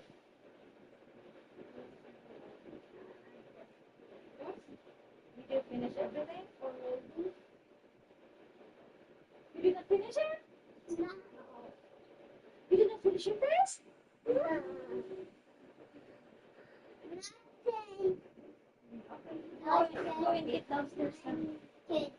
S11: Did you finish everything? Or maybe? You did not finish it? No. You did not finish your test? No. Nothing. Okay. Go and eat downstairs now. Okay.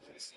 S5: Yes.